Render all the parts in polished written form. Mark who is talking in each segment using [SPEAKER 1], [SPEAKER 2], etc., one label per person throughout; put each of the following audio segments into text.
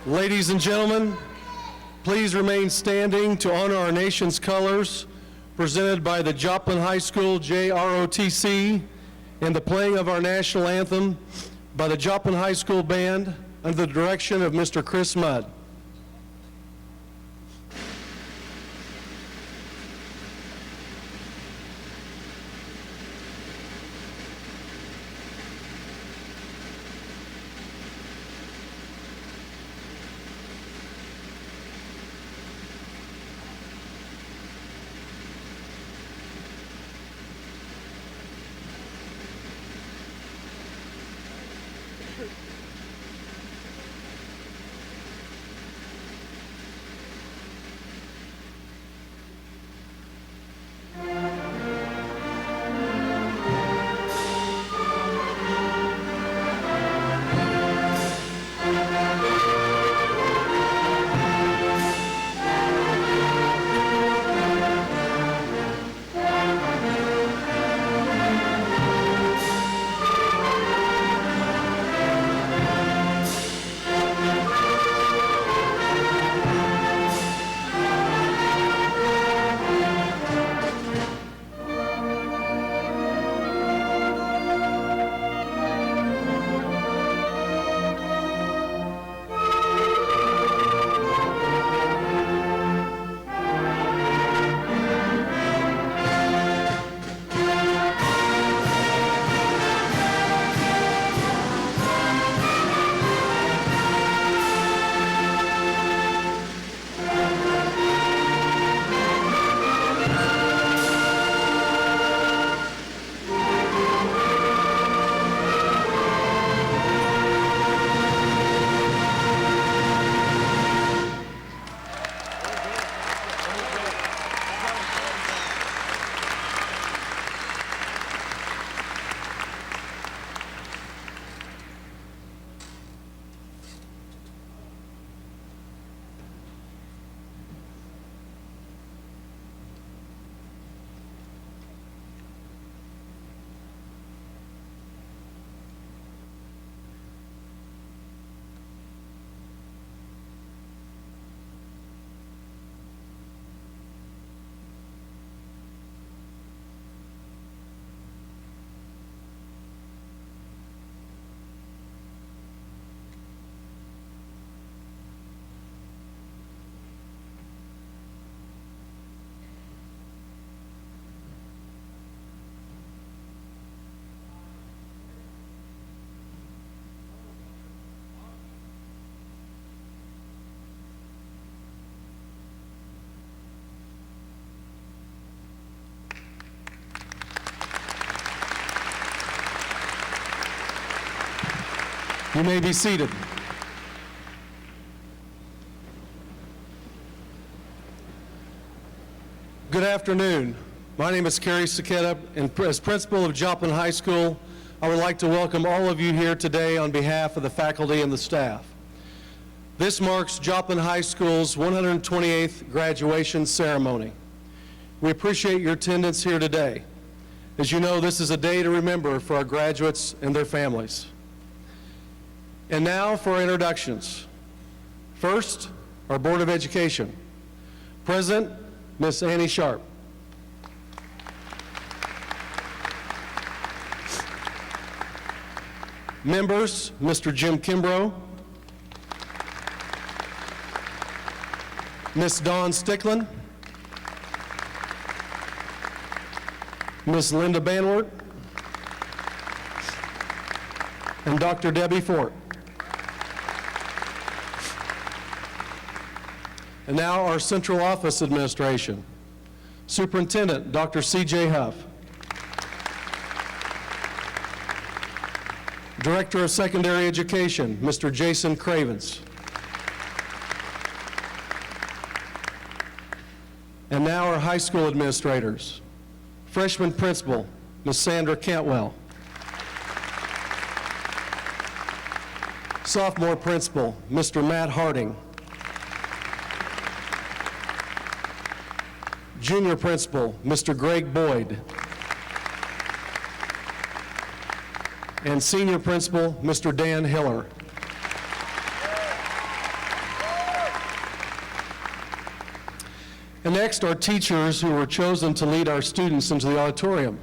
[SPEAKER 1] Ladies and gentlemen, please remain standing to honor our nation's colors, presented by the Joplin High School JROTC, and the playing of our national anthem by the Joplin High School Band under the direction of Mr. Chris Mudd. You may be seated. Good afternoon. My name is Kerry Saketa, and as principal of Joplin High School, I would like to welcome all of you here today on behalf of the faculty and the staff. This marks Joplin High School's 128th graduation ceremony. We appreciate your attendance here today. As you know, this is a day to remember for our graduates and their families. And now for our introductions. First, our Board of Education. President, Ms. Annie Sharp. Members, Mr. Jim Kimbrough, Ms. Dawn Sticklin, Ms. Linda Banwart, and Dr. Debbie Fort. And now our Central Office Administration. Superintendent, Dr. C.J. Huff. Director of Secondary Education, Mr. Jason Cravens. And now our high school administrators. Freshman Principal, Ms. Sandra Cantwell. Sophomore Principal, Mr. Matt Harding. Junior Principal, Mr. Greg Boyd. And Senior Principal, Mr. Dan Hiller. And next, our teachers who were chosen to lead our students into the auditorium.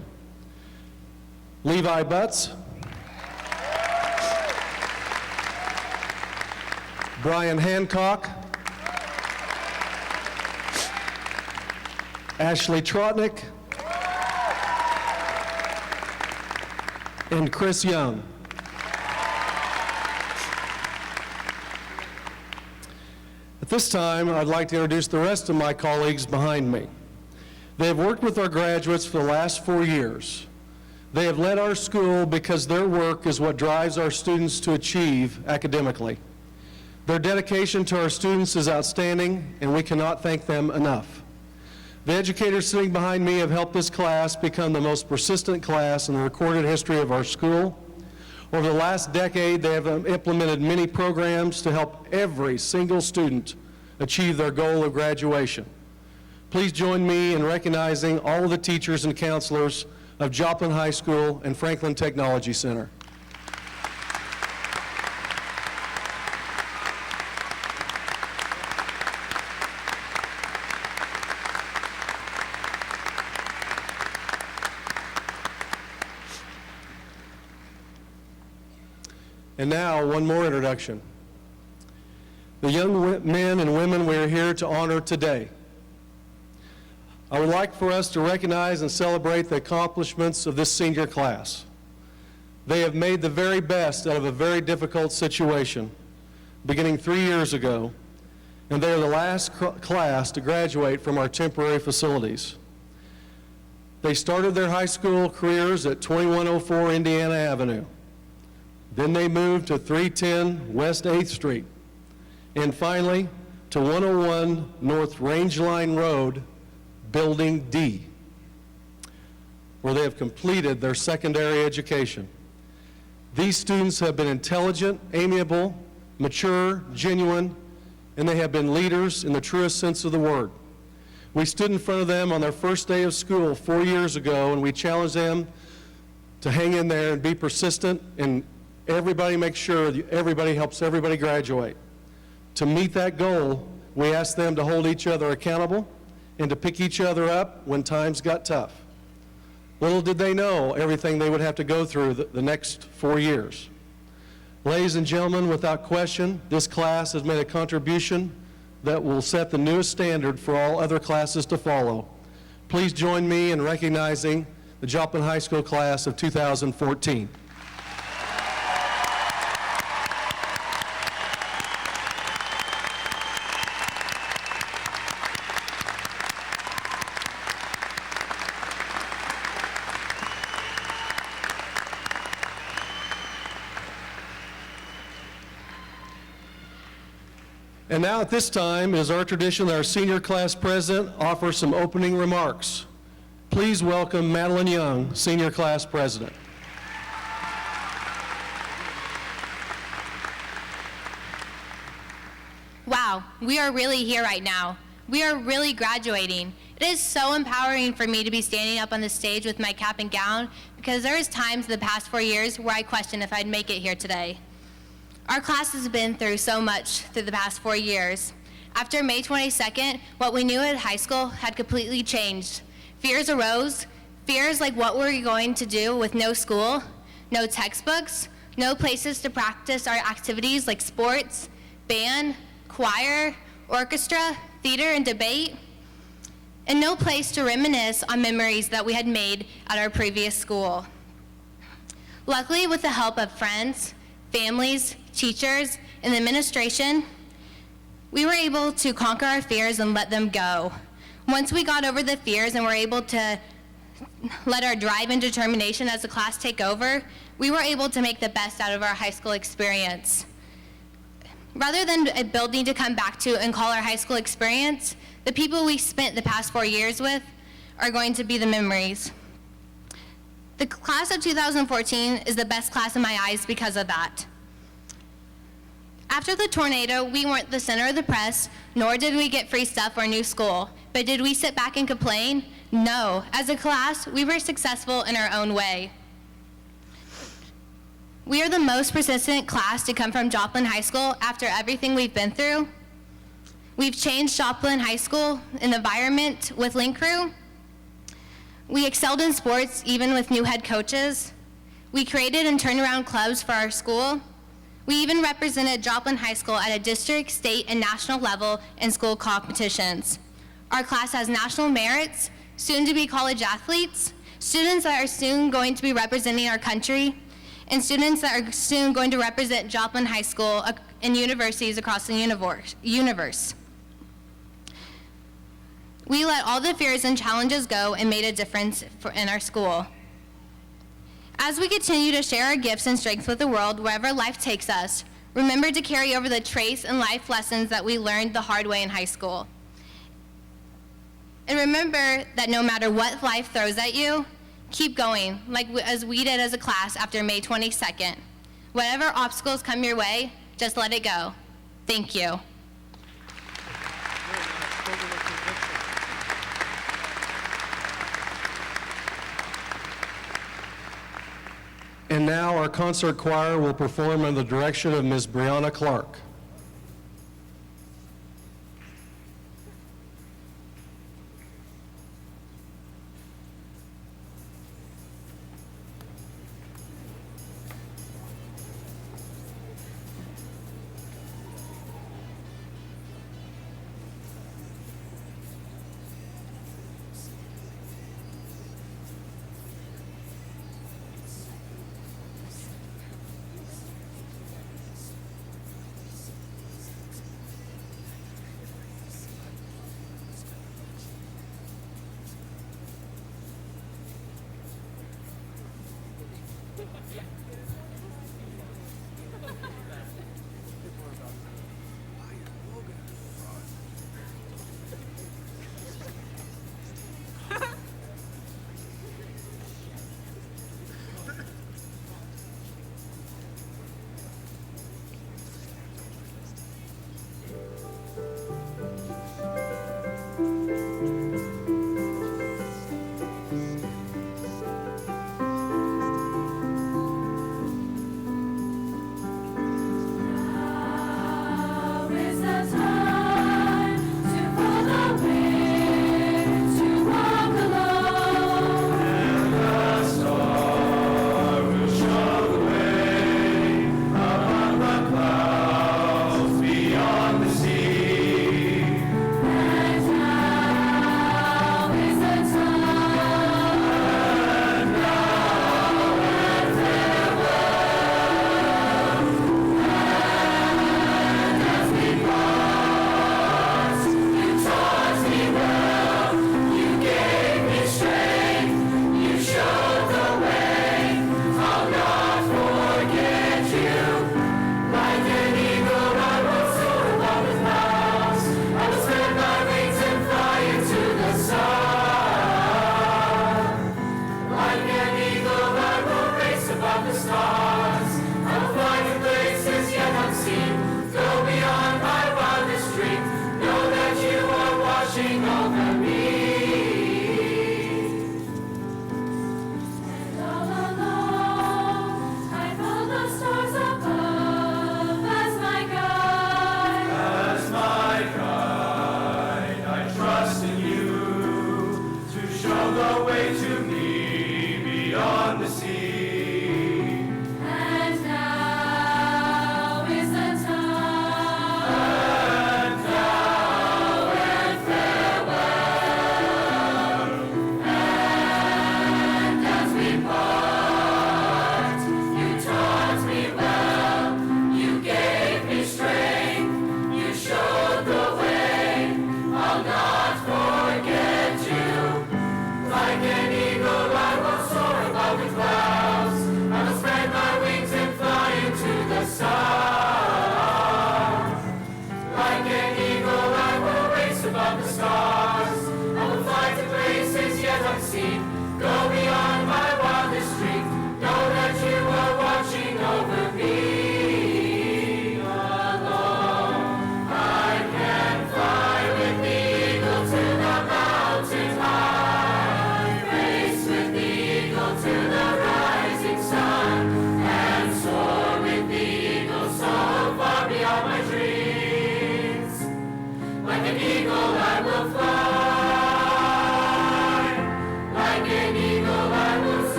[SPEAKER 1] Levi Butts, Brian Hancock, Ashley Trotnick, and Chris Young. At this time, I'd like to introduce the rest of my colleagues behind me. They have worked with our graduates for the last 4 years. They have led our school because their work is what drives our students to achieve academically. Their dedication to our students is outstanding, and we cannot thank them enough. The educators sitting behind me have helped this class become the most persistent class in the recorded history of our school. Over the last decade, they have implemented many programs to help every single student achieve their goal of graduation. Please join me in recognizing all of the teachers and counselors of Joplin High School and Franklin Technology Center. And now, one more introduction. The young men and women we are here to honor today. I would like for us to recognize and celebrate the accomplishments of this senior class. They have made the very best out of a very difficult situation, beginning 3 years ago, and they are the last class to graduate from our temporary facilities. They started their high school careers at 2104 Indiana Avenue. Then they moved to 310 West 8th Street, and finally to 101 North Rangeline Road, Building D, where they have completed their secondary education. These students have been intelligent, amiable, mature, genuine, and they have been leaders in the truest sense of the word. We stood in front of them on their first day of school 4 years ago, and we challenged them to hang in there and be persistent, and everybody makes sure that everybody helps everybody graduate. To meet that goal, we asked them to hold each other accountable and to pick each other up when times got tough. Little did they know everything they would have to go through the next 4 years. Ladies and gentlemen, without question, this class has made a contribution that will set the newest standard for all other classes to follow. Please join me in recognizing the Joplin High School class of 2014. And now at this time, it is our tradition that our senior class president offers some opening remarks. Please welcome Madalyn Young, senior class president.
[SPEAKER 2] Wow, we are really here right now. We are really graduating. It is so empowering for me to be standing up on the stage with my cap and gown, because there is times in the past 4 years where I questioned if I'd make it here today. Our class has been through so much through the past 4 years. After May 22nd, what we knew at high school had completely changed. Fears arose, fears like what were we going to do with no school, no textbooks, no places to practice our activities like sports, band, choir, orchestra, theater, and debate, and no place to reminisce on memories that we had made at our previous school. Luckily, with the help of friends, families, teachers, and the administration, we were able to conquer our fears and let them go. Once we got over the fears and were able to let our drive and determination as a class take over, we were able to make the best out of our high school experience. Rather than a building to come back to and call our high school experience, the people we spent the past 4 years with are going to be the memories. The class of 2014 is the best class in my eyes because of that. After the tornado, we weren't the center of the press, nor did we get free stuff or new school. But did we sit back and complain? No. As a class, we were successful in our own way. We are the most persistent class to come from Joplin High School after everything we've been through. We've changed Joplin High School in the environment with Link Crew. We excelled in sports, even with new head coaches. We created and turned around clubs for our school. We even represented Joplin High School at a district, state, and national level in school competitions. Our class has national merits, soon-to-be college athletes, students that are soon going to be representing our country, and students that are soon going to represent Joplin High School in universities across the universe. We let all the fears and challenges go and made a difference in our school. As we continue to share our gifts and strengths with the world wherever life takes us, remember to carry over the traits and life lessons that we learned the hard way in high school. And remember that no matter what life throws at you, keep going, as we did as a class after May 22nd. Whatever obstacles come your way, just let it go. Thank you.
[SPEAKER 1] And now our concert choir will perform under the direction of Ms. Brianna Clark.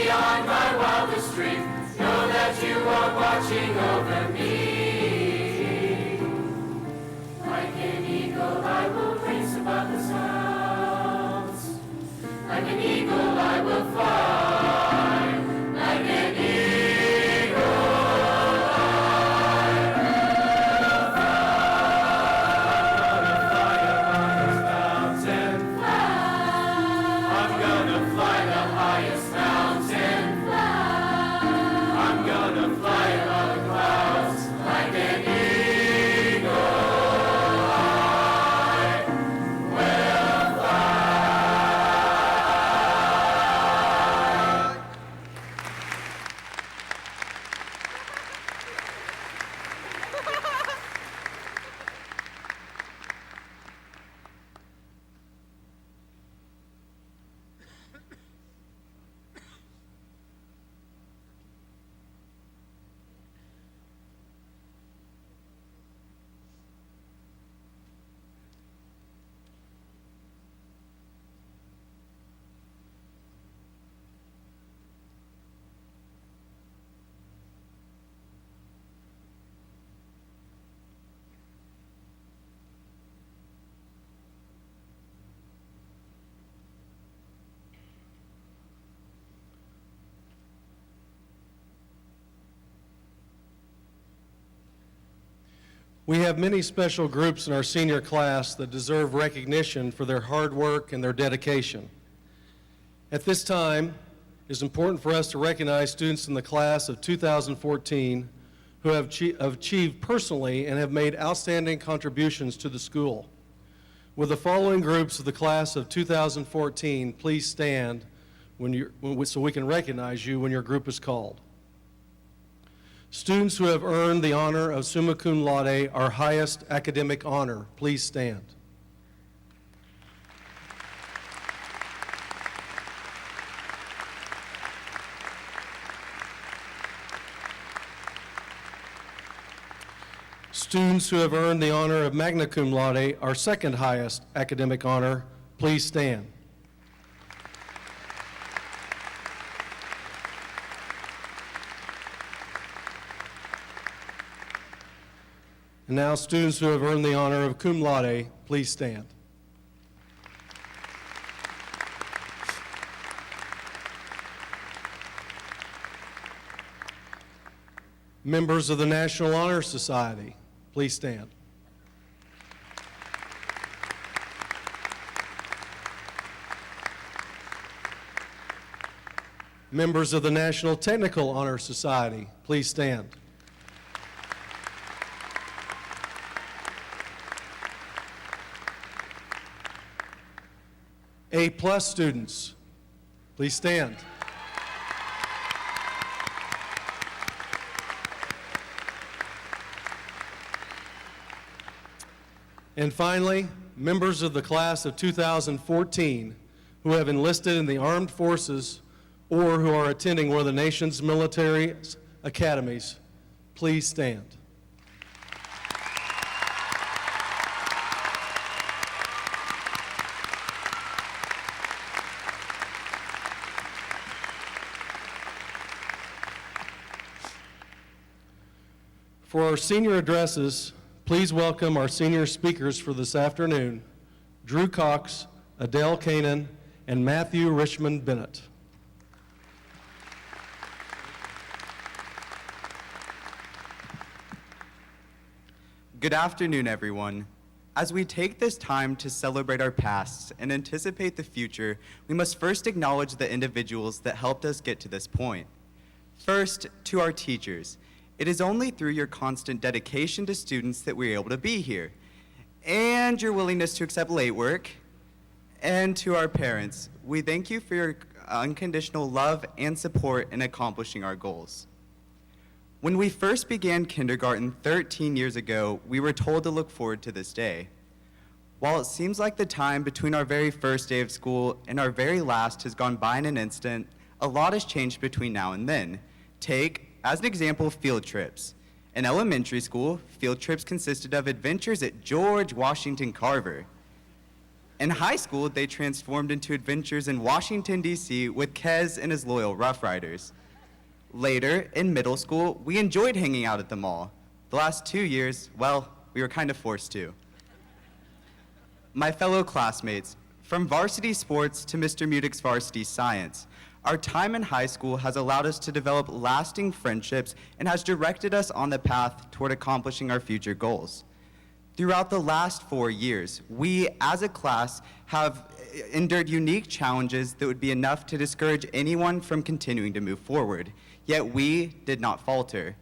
[SPEAKER 3] beyond my wildest dream. Know that you are watching over me. Like an eagle I will race above the sounds. Like an eagle I will fly. Like an eagle I will fly. I'm gonna fly the highest mountain. I'm gonna fly above the clouds. Like an eagle I will fly.
[SPEAKER 1] We have many special groups in our senior class that deserve recognition for their hard work and their dedication. At this time, it is important for us to recognize students in the class of 2014 who have achieved personally and have made outstanding contributions to the school. With the following groups of the class of 2014, please stand so we can recognize you when your group is called. Students who have earned the honor of summa cum laude, our highest academic honor, please stand. Students who have earned the honor of magna cum laude, our second highest academic honor, please stand. And now, students who have earned the honor of cum laude, please stand. Members of the National Honor Society, please stand. Members of the National Technical Honor Society, please stand. A+ students, please stand. And finally, members of the class of 2014 who have enlisted in the armed forces or who are attending one of the nation's military academies, please stand. For our senior addresses, please welcome our senior speakers for this afternoon, Drew Cox, Adele Kanan, and Matthew Richmond Bennett.
[SPEAKER 4] Good afternoon, everyone. As we take this time to celebrate our pasts and anticipate the future, we must first acknowledge the individuals that helped us get to this point. First, to our teachers. It is only through your constant dedication to students that we're able to be here, and your willingness to accept late work. And to our parents, we thank you for your unconditional love and support in accomplishing our goals. When we first began kindergarten 13 years ago, we were told to look forward to this day. While it seems like the time between our very first day of school and our very last has gone by in an instant, a lot has changed between now and then. Take, as an example, field trips. In elementary school, field trips consisted of adventures at George Washington Carver. In high school, they transformed into adventures in Washington, D.C. with Kez and his loyal Rough Riders. Later, in middle school, we enjoyed hanging out at the mall. The last 2 years, well, we were kind of forced to. My fellow classmates, from varsity sports to Mr. Mudick's varsity science, our time in high school has allowed us to develop lasting friendships and has directed us on the path toward accomplishing our future goals. Throughout the last 4 years, we as a class have endured unique challenges that would be enough to discourage anyone from continuing to move forward, yet we did not falter.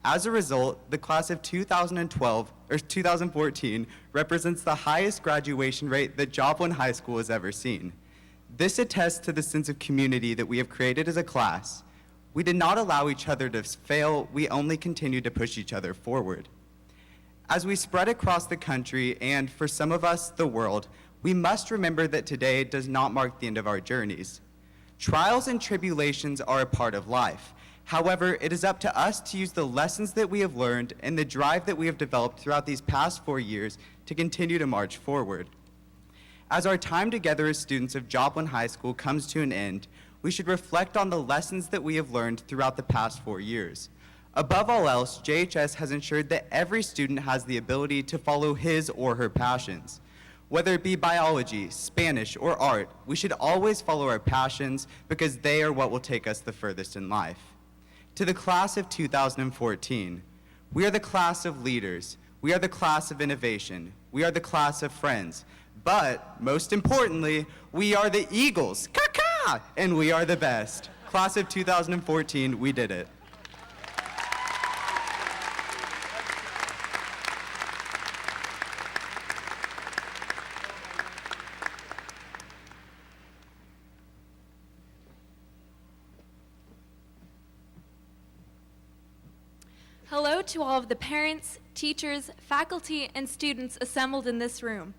[SPEAKER 4] As a result, the class of 2014 represents the highest graduation rate that Joplin High School has ever seen. This attests to the sense of community that we have created as a class. We did not allow each other to fail, we only continued to push each other forward. As we spread across the country, and for some of us, the world, we must remember that today does not mark the end of our journeys. Trials and tribulations are a part of life. However, it is up to us to use the lessons that we have learned and the drive that we have developed throughout these past 4 years to continue to march forward. As our time together as students of Joplin High School comes to an end, we should reflect on the lessons that we have learned throughout the past 4 years. Above all else, JHS has ensured that every student has the ability to follow his or her passions. Whether it be biology, Spanish, or art, we should always follow our passions because they are what will take us the furthest in life. To the class of 2014, we are the class of leaders, we are the class of innovation, we are the class of friends, but most importantly, we are the Eagles, caca, and we are the best. Class of 2014, we did it.
[SPEAKER 5] Hello to all of the parents, teachers, faculty, and students assembled in this room.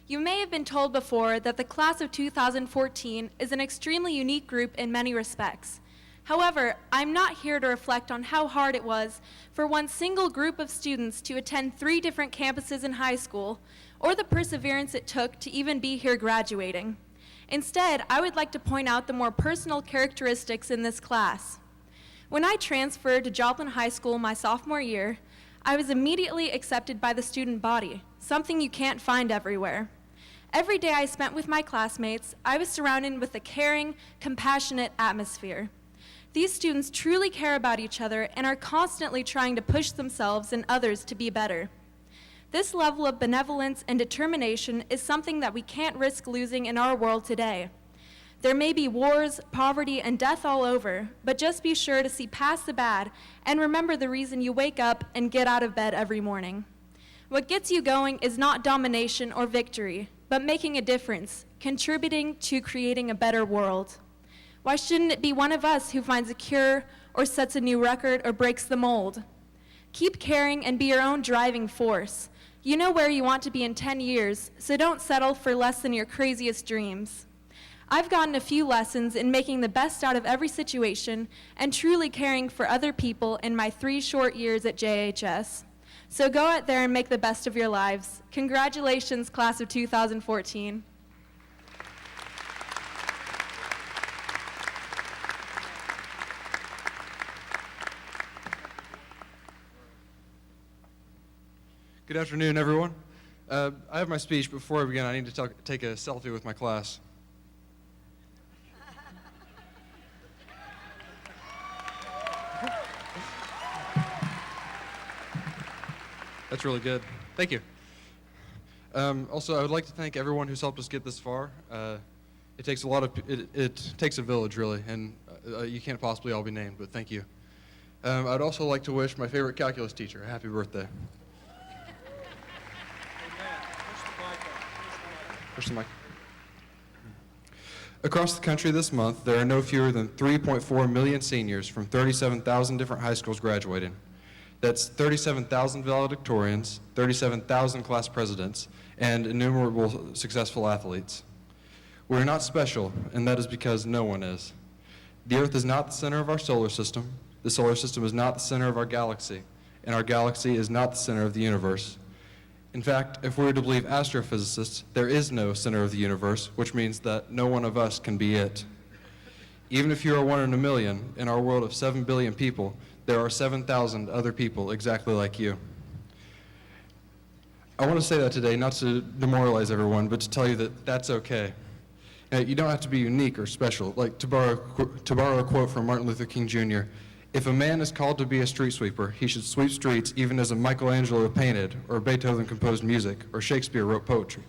[SPEAKER 5] You may have been told before that the class of 2014 is an extremely unique group in many respects. However, I'm not here to reflect on how hard it was for one single group of students to attend 3 different campuses in high school, or the perseverance it took to even be here graduating. Instead, I would like to point out the more personal characteristics in this class. When I transferred to Joplin High School my sophomore year, I was immediately accepted by the student body, something you can't find everywhere. Every day I spent with my classmates, I was surrounded with a caring, compassionate atmosphere. These students truly care about each other and are constantly trying to push themselves and others to be better. This level of benevolence and determination is something that we can't risk losing in our world today. There may be wars, poverty, and death all over, but just be sure to see past the bad and remember the reason you wake up and get out of bed every morning. What gets you going is not domination or victory, but making a difference, contributing to creating a better world. Why shouldn't it be one of us who finds a cure or sets a new record or breaks the mold? Keep caring and be your own driving force. You know where you want to be in 10 years, so don't settle for less than your craziest dreams. I've gotten a few lessons in making the best out of every situation and truly caring for other people in my 3 short years at JHS. So go out there and make the best of your lives. Congratulations, class of 2014.
[SPEAKER 6] Good afternoon, everyone. I have my speech, but before I begin, I need to take a selfie with my class. That's really good. Thank you. Also, I would like to thank everyone who's helped us get this far. It takes it takes a village, really, and you can't possibly all be named, but thank you. I'd also like to wish my favorite calculus teacher a happy birthday. Push the mic. Across the country this month, there are no fewer than 3.4 million seniors from 37,000 different high schools graduating. That's 37,000 valedictorians, 37,000 class presidents, and innumerable successful athletes. We're not special, and that is because no one is. The Earth is not the center of our solar system, the solar system is not the center of our galaxy, and our galaxy is not the center of the universe. In fact, if we were to believe astrophysicists, there is no center of the universe, which means that no one of us can be it. Even if you are 1 in a million, in our world of 7 billion people, there are 7,000 other people exactly like you. I want to say that today, not to demoralize everyone, but to tell you that that's okay. You don't have to be unique or special. Like, to borrow a quote from Martin Luther King Jr., if a man is called to be a street sweeper, he should sweep streets even as a Michelangelo painted, or Beethoven composed music, or Shakespeare wrote poetry.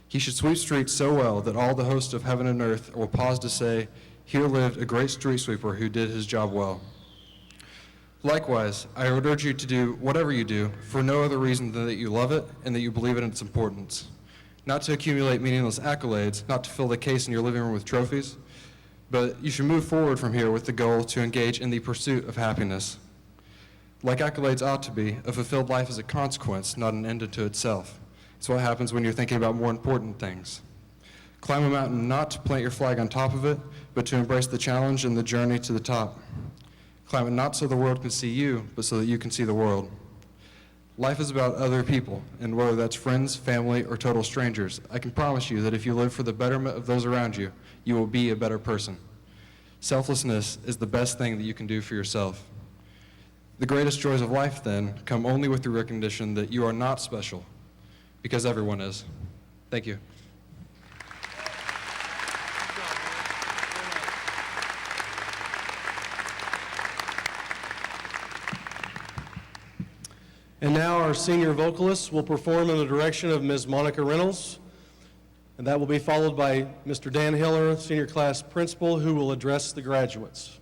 [SPEAKER 6] He should sweep streets so well that all the hosts of heaven and earth will pause to say, here lived a great street sweeper who did his job well. Likewise, I would urge you to do whatever you do for no other reason than that you love it and that you believe in its importance. Not to accumulate meaningless accolades, not to fill the case in your living room with trophies, but you should move forward from here with the goal to engage in the pursuit of happiness. Like accolades ought to be, a fulfilled life is a consequence, not an end unto itself. It's what happens when you're thinking about more important things. Climb a mountain not to plant your flag on top of it, but to embrace the challenge and the journey to the top. Climb it not so the world can see you, but so that you can see the world. Life is about other people, and whether that's friends, family, or total strangers, I can promise you that if you live for the betterment of those around you, you will be a better person. Selflessness is the best thing that you can do for yourself. The greatest joys of life, then, come only with the recognition that you are not special, because everyone is. Thank you.
[SPEAKER 1] And now our senior vocalists will perform in the direction of Ms. Monica Reynolds, and that will be followed by Mr. Dan Hiller, senior class principal, who will address the graduates.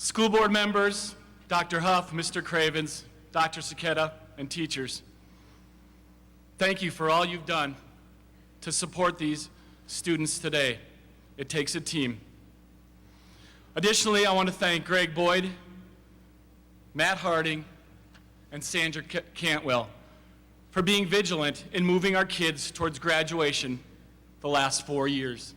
[SPEAKER 7] School board members, Dr. Huff, Mr. Cravens, Dr. Saketa, and teachers, thank you for all you've done to support these students today. It takes a team. Additionally, I want to thank Greg Boyd, Matt Harding, and Sandra Cantwell for being vigilant in moving our kids towards graduation the last 4 years.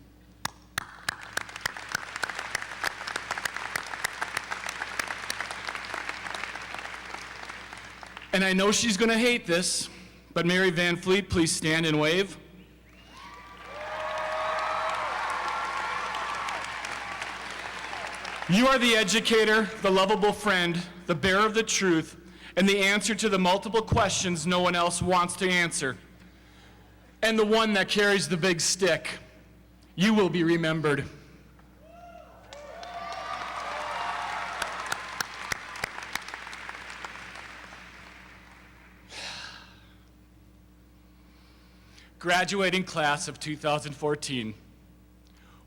[SPEAKER 7] And I know she's going to hate this, but Mary Van Fleet, please stand and wave. You are the educator, the lovable friend, the bearer of the truth, and the answer to the multiple questions no one else wants to answer. And the one that carries the big stick. You will be remembered. Graduating class of 2014,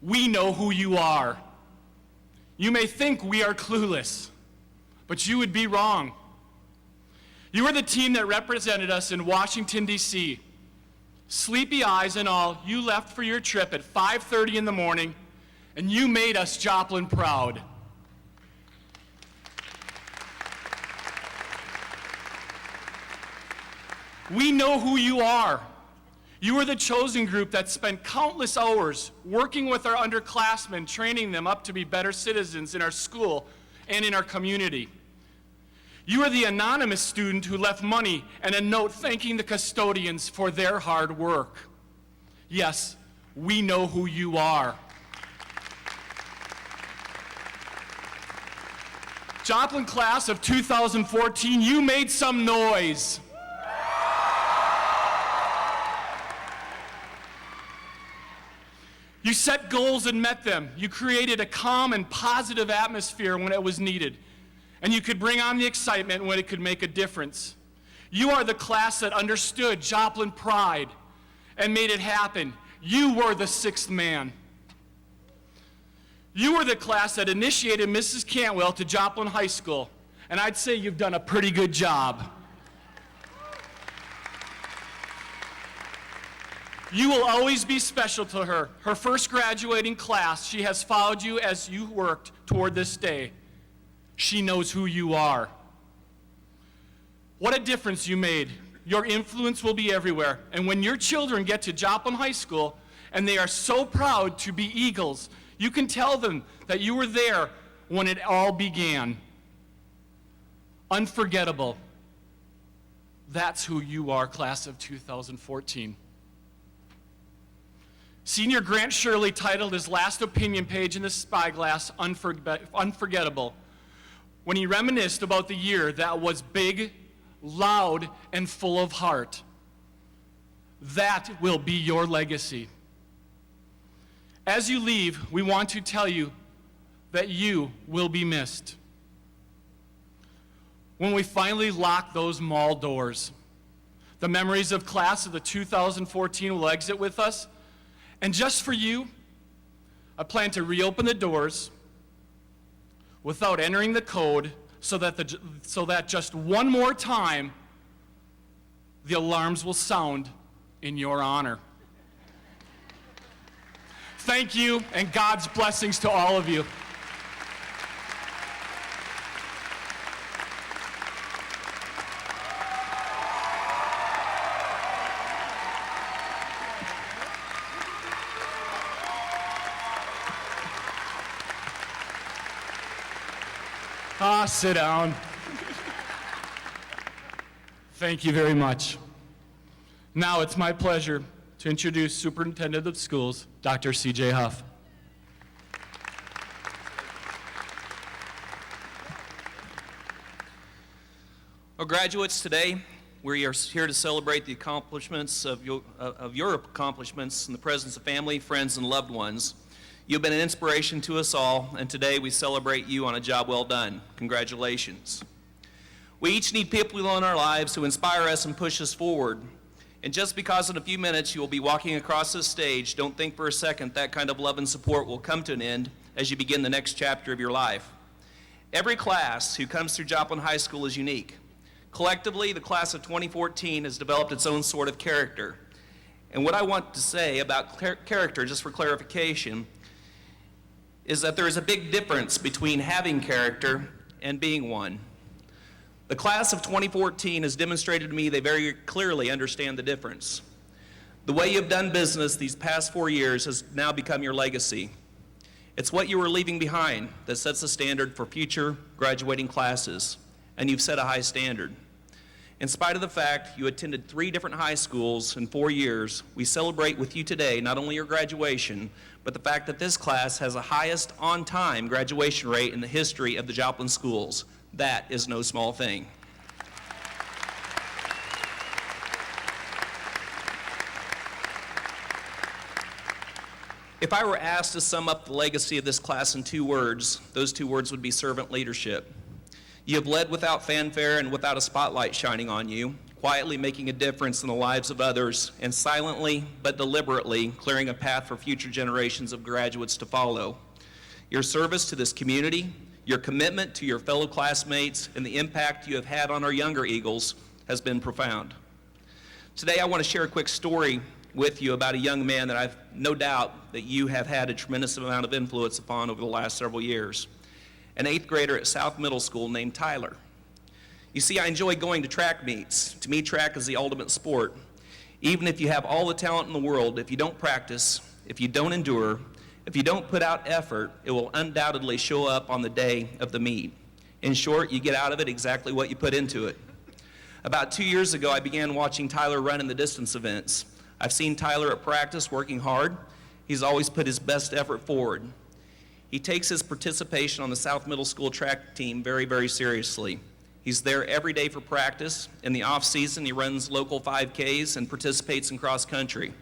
[SPEAKER 7] we know who you are. You may think we are clueless, but you would be wrong. You are the team that represented us in Washington, D.C. Sleepy eyes and all, you left for your trip at 5:30 in the morning, and you made us Joplin proud. We know who you are. You are the chosen group that spent countless hours working with our underclassmen, training them up to be better citizens in our school and in our community. You are the anonymous student who left money and a note thanking the custodians for their hard work. Yes, we know who you are. Joplin class of 2014, you made some noise. You set goals and met them. You created a calm and positive atmosphere when it was needed. And you could bring on the excitement when it could make a difference. You are the class that understood Joplin pride and made it happen. You were the sixth man. You were the class that initiated Mrs. Cantwell to Joplin High School. And I'd say you've done a pretty good job. You will always be special to her. Her first graduating class, she has followed you as you worked toward this day. She knows who you are. What a difference you made. Your influence will be everywhere. And when your children get to Joplin High School and they are so proud to be Eagles, you can tell them that you were there when it all began. Unforgettable. That's who you are, class of 2014. Senior Grant Shirley titled his last opinion page in the Spyglass, Unforgettable, when he reminisced about the year that was big, loud, and full of heart. That will be your legacy. As you leave, we want to tell you that you will be missed. When we finally lock those mall doors, the memories of class of the 2014 will exit with us. And just for you, I plan to reopen the doors without entering the code so that just one more time, the alarms will sound in your honor. Thank you, and God's blessings to all of you. Sit down. Thank you very much. Now it's my pleasure to introduce Superintendent of Schools, Dr. C.J. Huff.
[SPEAKER 8] Well, graduates, today we are here to celebrate the accomplishments of your accomplishments in the presence of family, friends, and loved ones. You've been an inspiration to us all, and today we celebrate you on a job well done. Congratulations. We each need people in our lives who inspire us and push us forward. And just because in a few minutes you will be walking across this stage, don't think for a second that kind of love and support will come to an end as you begin the next chapter of your life. Every class who comes through Joplin High School is unique. Collectively, the class of 2014 has developed its own sort of character. And what I want to say about character, just for clarification, is that there is a big difference between having character and being one. The class of 2014 has demonstrated to me they very clearly understand the difference. The way you've done business these past 4 years has now become your legacy. It's what you are leaving behind that sets the standard for future graduating classes, and you've set a high standard. In spite of the fact you attended 3 different high schools in 4 years, we celebrate with you today not only your graduation, but the fact that this class has the highest on-time graduation rate in the history of the Joplin schools. That is no small thing. If I were asked to sum up the legacy of this class in 2 words, those 2 words would be servant leadership. You have led without fanfare and without a spotlight shining on you, quietly making a difference in the lives of others, and silently but deliberately clearing a path for future generations of graduates to follow. Your service to this community, your commitment to your fellow classmates, and the impact you have had on our younger Eagles has been profound. Today I want to share a quick story with you about a young man that I've no doubt that you have had a tremendous amount of influence upon over the last several years. An 8th grader at South Middle School named Tyler. You see, I enjoy going to track meets. To me, track is the ultimate sport. Even if you have all the talent in the world, if you don't practice, if you don't endure, if you don't put out effort, it will undoubtedly show up on the day of the meet. In short, you get out of it exactly what you put into it. About 2 years ago, I began watching Tyler run in the distance events. I've seen Tyler at practice working hard. He's always put his best effort forward. He takes his participation on the South Middle School track team very, very seriously. He's there every day for practice. In the off season, he runs local 5Ks and participates in cross country.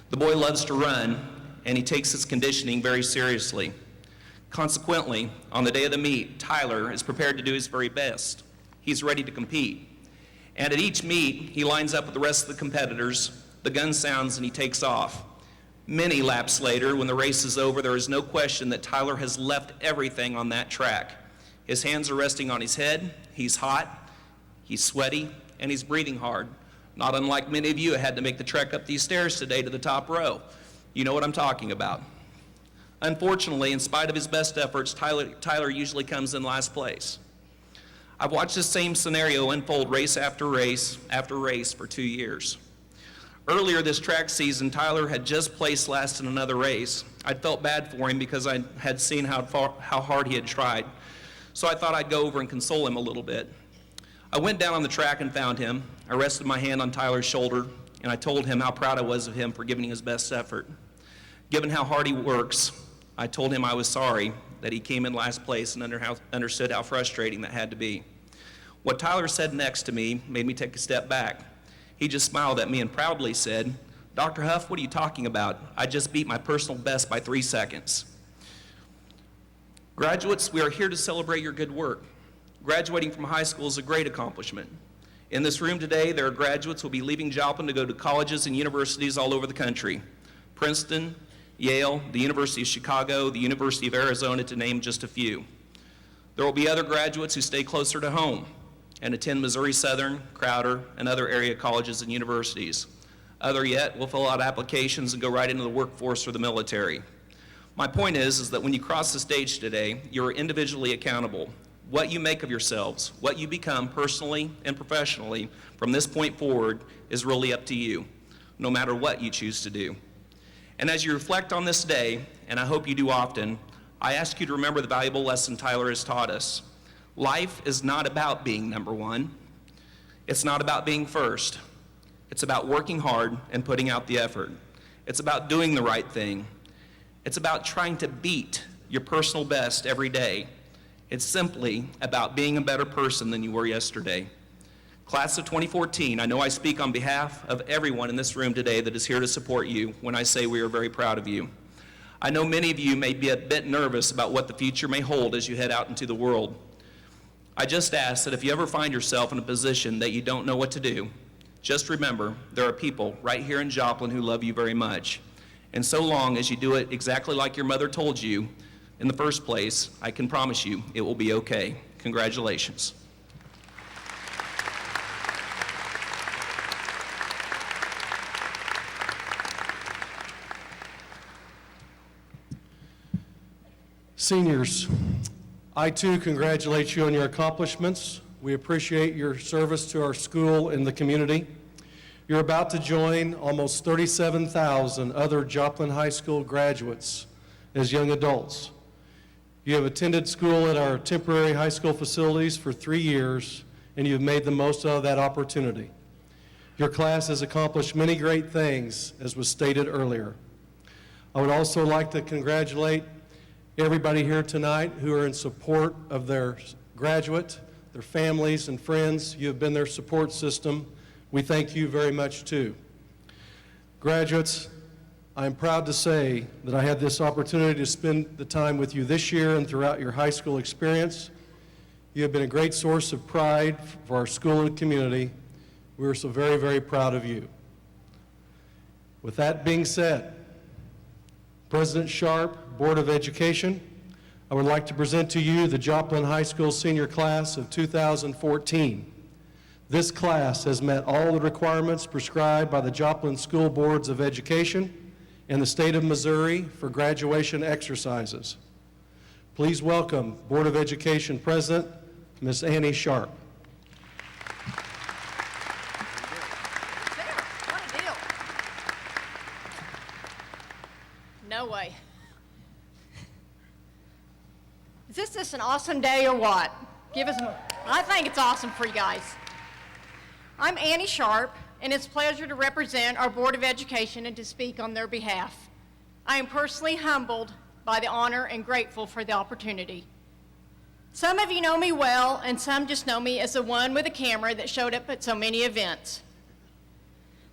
[SPEAKER 8] The boy loves to run, and he takes his conditioning very seriously. Consequently, on the day of the meet, Tyler is prepared to do his very best. He's ready to compete. And at each meet, he lines up with the rest of the competitors, the gun sounds, and he takes off. Many laps later, when the race is over, there is no question that Tyler has left everything on that track. His hands are resting on his head, he's hot, he's sweaty, and he's breathing hard. Not unlike many of you who had to make the trek up these stairs today to the top row. You know what I'm talking about. Unfortunately, in spite of his best efforts, Tyler usually comes in last place. I've watched this same scenario unfold race after race after race for 2 years. Earlier this track season, Tyler had just placed last in another race. I'd felt bad for him because I had seen how hard he had tried. So I thought I'd go over and console him a little bit. I went down on the track and found him. I rested my hand on Tyler's shoulder, and I told him how proud I was of him for giving his best effort. Given how hard he works, I told him I was sorry that he came in last place and understood how frustrating that had to be. What Tyler said next to me made me take a step back. He just smiled at me and proudly said, "Dr. Huff, what are you talking about? I just beat my personal best by 3 seconds." Graduates, we are here to celebrate your good work. Graduating from high school is a great accomplishment. In this room today, there are graduates who will be leaving Joplin to go to colleges and universities all over the country. Princeton, Yale, the University of Chicago, the University of Arizona, to name just a few. There will be other graduates who stay closer to home and attend Missouri Southern, Crowder, and other area colleges and universities. Other yet will fill out applications and go right into the workforce or the military. My point is that when you cross the stage today, you're individually accountable. What you make of yourselves, what you become personally and professionally from this point forward is really up to you, no matter what you choose to do. And as you reflect on this day, and I hope you do often, I ask you to remember the valuable lesson Tyler has taught us. Life is not about being number one. It's not about being first. It's about working hard and putting out the effort. It's about doing the right thing. It's about trying to beat your personal best every day. It's simply about being a better person than you were yesterday. Class of 2014, I know I speak on behalf of everyone in this room today that is here to support you when I say we are very proud of you. I know many of you may be a bit nervous about what the future may hold as you head out into the world. I just ask that if you ever find yourself in a position that you don't know what to do, just remember there are people right here in Joplin who love you very much. And so long as you do it exactly like your mother told you, in the first place, I can promise you it will be okay. Congratulations.
[SPEAKER 1] Seniors, I too congratulate you on your accomplishments. We appreciate your service to our school and the community. You're about to join almost 37,000 other Joplin High School graduates as young adults. You have attended school at our temporary high school facilities for 3 years, and you've made the most of that opportunity. Your class has accomplished many great things, as was stated earlier. I would also like to congratulate everybody here tonight who are in support of their graduate, their families and friends. You have been their support system. We thank you very much too. Graduates, I'm proud to say that I had this opportunity to spend the time with you this year and throughout your high school experience. You have been a great source of pride for our school and community. We are so very, very proud of you. With that being said, President Sharp, Board of Education, I would like to present to you the Joplin High School senior class of 2014. This class has met all the requirements prescribed by the Joplin School Boards of Education and the state of Missouri for graduation exercises. Please welcome Board of Education President, Ms. Annie Sharp.
[SPEAKER 9] What a deal. No way. Is this just an awesome day or what? Give us more. I think it's awesome for you guys. I'm Annie Sharp, and it's a pleasure to represent our Board of Education and to speak on their behalf. I am personally humbled by the honor and grateful for the opportunity. Some of you know me well, and some just know me as the one with a camera that showed up at so many events.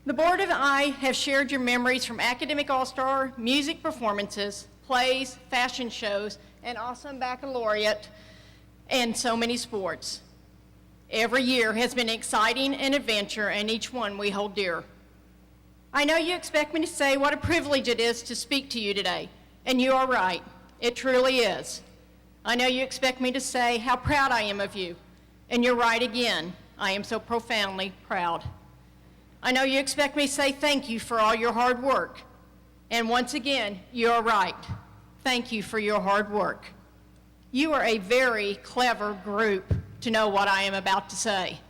[SPEAKER 9] The board and I have shared your memories from academic all-star, music performances, plays, fashion shows, and awesome baccalaureate, and so many sports. Every year has been exciting and adventure, and each one we hold dear. I know you expect me to say what a privilege it is to speak to you today, and you are right. It truly is. I know you expect me to say how proud I am of you, and you're right again. I am so profoundly proud. I know you expect me to say thank you for all your hard work, and once again, you are right. Thank you for your hard work. You are a very clever group to know what I am about to say.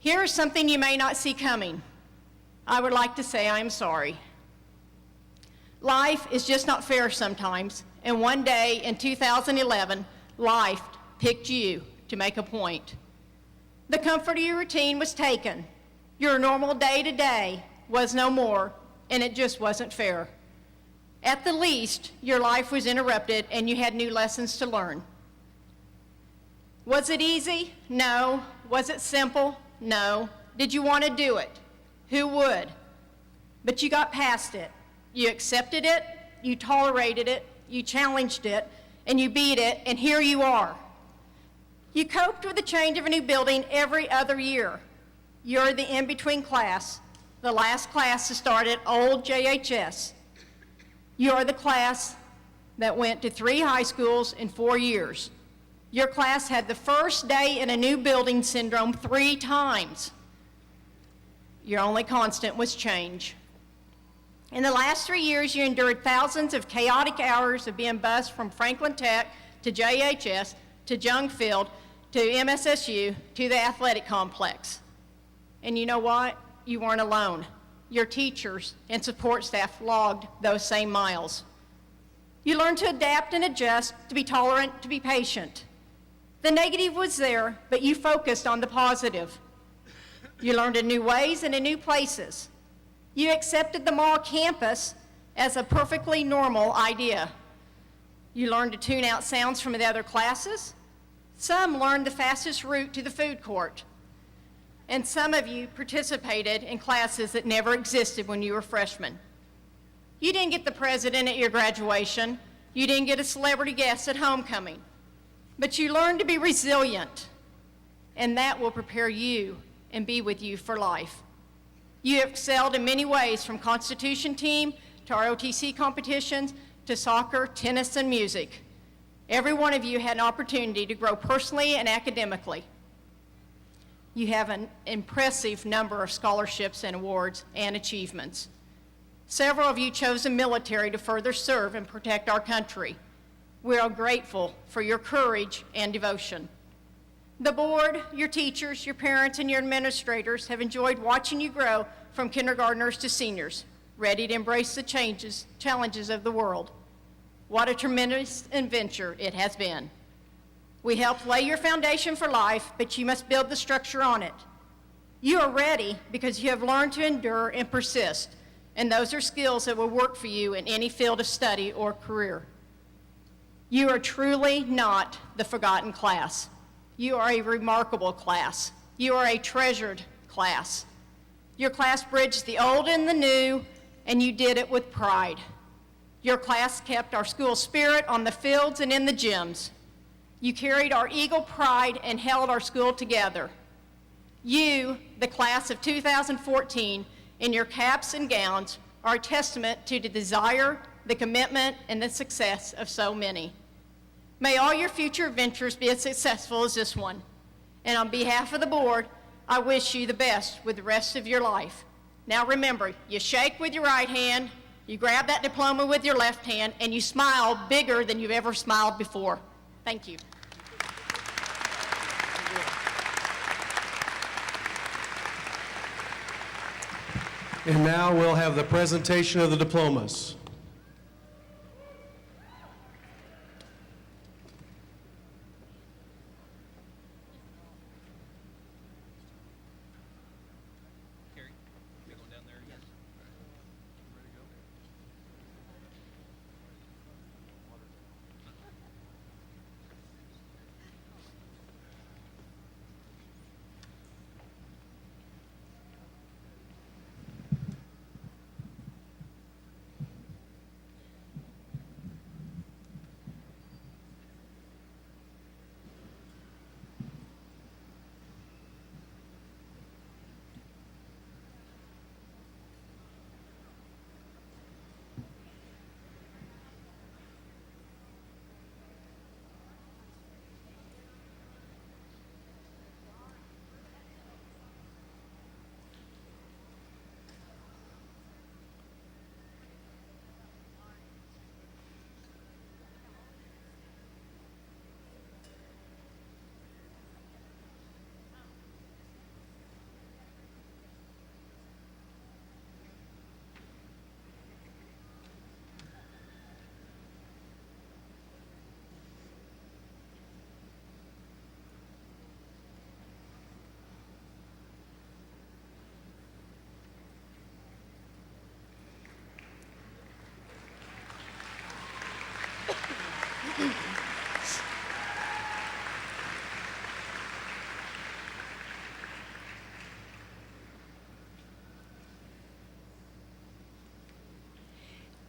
[SPEAKER 9] Here is something you may not see coming. I would like to say I am sorry. Life is just not fair sometimes, and one day in 2011, life picked you to make a point. The comfort of your routine was taken. Your normal day-to-day was no more, and it just wasn't fair. At the least, your life was interrupted and you had new lessons to learn. Was it easy? No. Was it simple? No. Did you want to do it? Who would? But you got past it. You accepted it, you tolerated it, you challenged it, and you beat it, and here you are. You coped with the change of a new building every other year. You're the in-between class, the last class to start at old JHS. You're the class that went to 3 high schools in 4 years. Your class had the first day in a new building syndrome 3 times. Your only constant was change. In the last 3 years, you endured thousands of chaotic hours of being bused from Franklin Tech to JHS to Jungfield to MSSU to the athletic complex. And you know what? You weren't alone. Your teachers and support staff logged those same miles. You learned to adapt and adjust, to be tolerant, to be patient. The negative was there, but you focused on the positive. You learned in new ways and in new places. You accepted the mall campus as a perfectly normal idea. You learned to tune out sounds from the other classes. Some learned the fastest route to the food court. And some of you participated in classes that never existed when you were freshmen. You didn't get the president at your graduation. You didn't get a celebrity guest at homecoming. But you learned to be resilient, and that will prepare you and be with you for life. You have excelled in many ways, from Constitution team to ROTC competitions to soccer, tennis, and music. Every one of you had an opportunity to grow personally and academically. You have an impressive number of scholarships and awards and achievements. Several of you chose the military to further serve and protect our country. We are grateful for your courage and devotion. The board, your teachers, your parents, and your administrators have enjoyed watching you grow from kindergartners to seniors, ready to embrace the challenges of the world. What a tremendous adventure it has been. We helped lay your foundation for life, but you must build the structure on it. You are ready because you have learned to endure and persist, and those are skills that will work for you in any field of study or career. You are truly not the forgotten class. You are a remarkable class. You are a treasured class. Your class bridged the old and the new, and you did it with pride. Your class kept our school spirit on the fields and in the gyms. You carried our eagle pride and held our school together. You, the class of 2014, in your caps and gowns, are a testament to the desire, the commitment, and the success of so many. May all your future ventures be as successful as this one. And on behalf of the board, I wish you the best with the rest of your life. Now remember, you shake with your right hand, you grab that diploma with your left hand, and you smile bigger than you've ever smiled before. Thank you.
[SPEAKER 1] And now we'll have the presentation of the diplomas.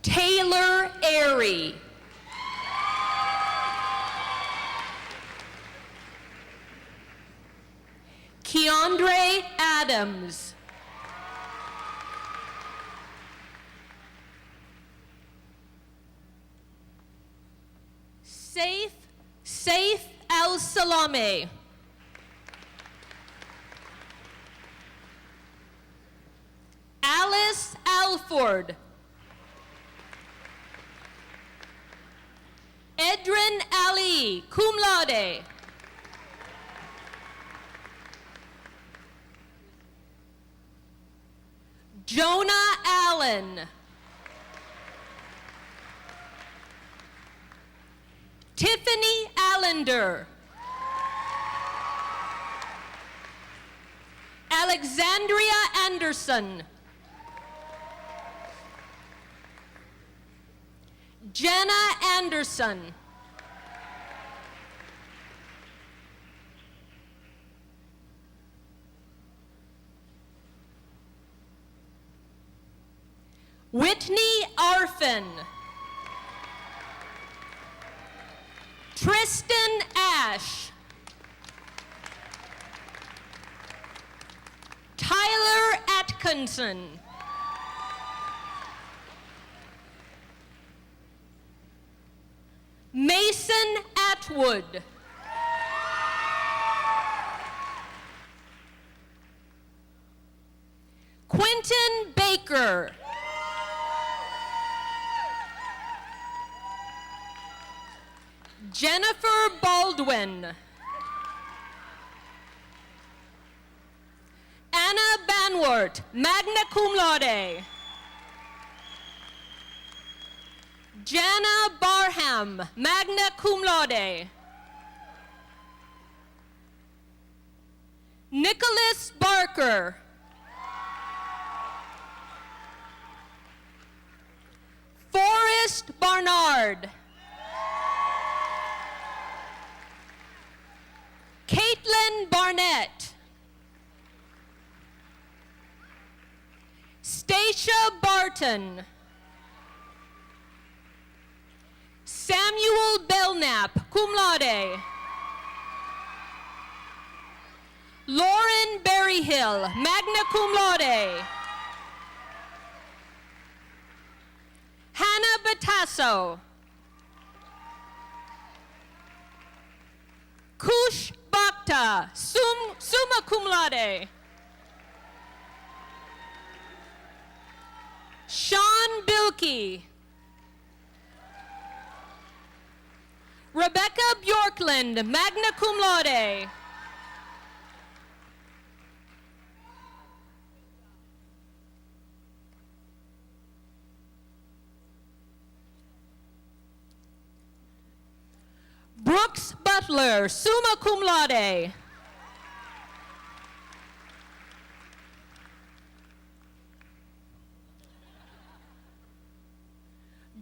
[SPEAKER 10] Taylor Airy. Keandre Adams. Saif Al-Salame. Alice Alford. Edrin Ali, cum laude. Jonah Allen. Tiffany Allender. Alexandria Anderson. Jenna Anderson. Whitney Arfin. Tristan Ash. Tyler Atkinson. Mason Atwood. Quentin Baker. Jennifer Baldwin. Anna Banwart, magna cum laude. Jana Barham, magna cum laude. Nicholas Barker. Forrest Barnard. Caitlin Barnett. Stacia Barton. Samuel Belknap, cum laude. Lauren Berryhill, magna cum laude. Hannah Batasso. Kush Bhakta, summa cum laude. Sean Bilkey. Rebecca Bjorkland, magna cum laude. Brooks Butler, summa cum laude.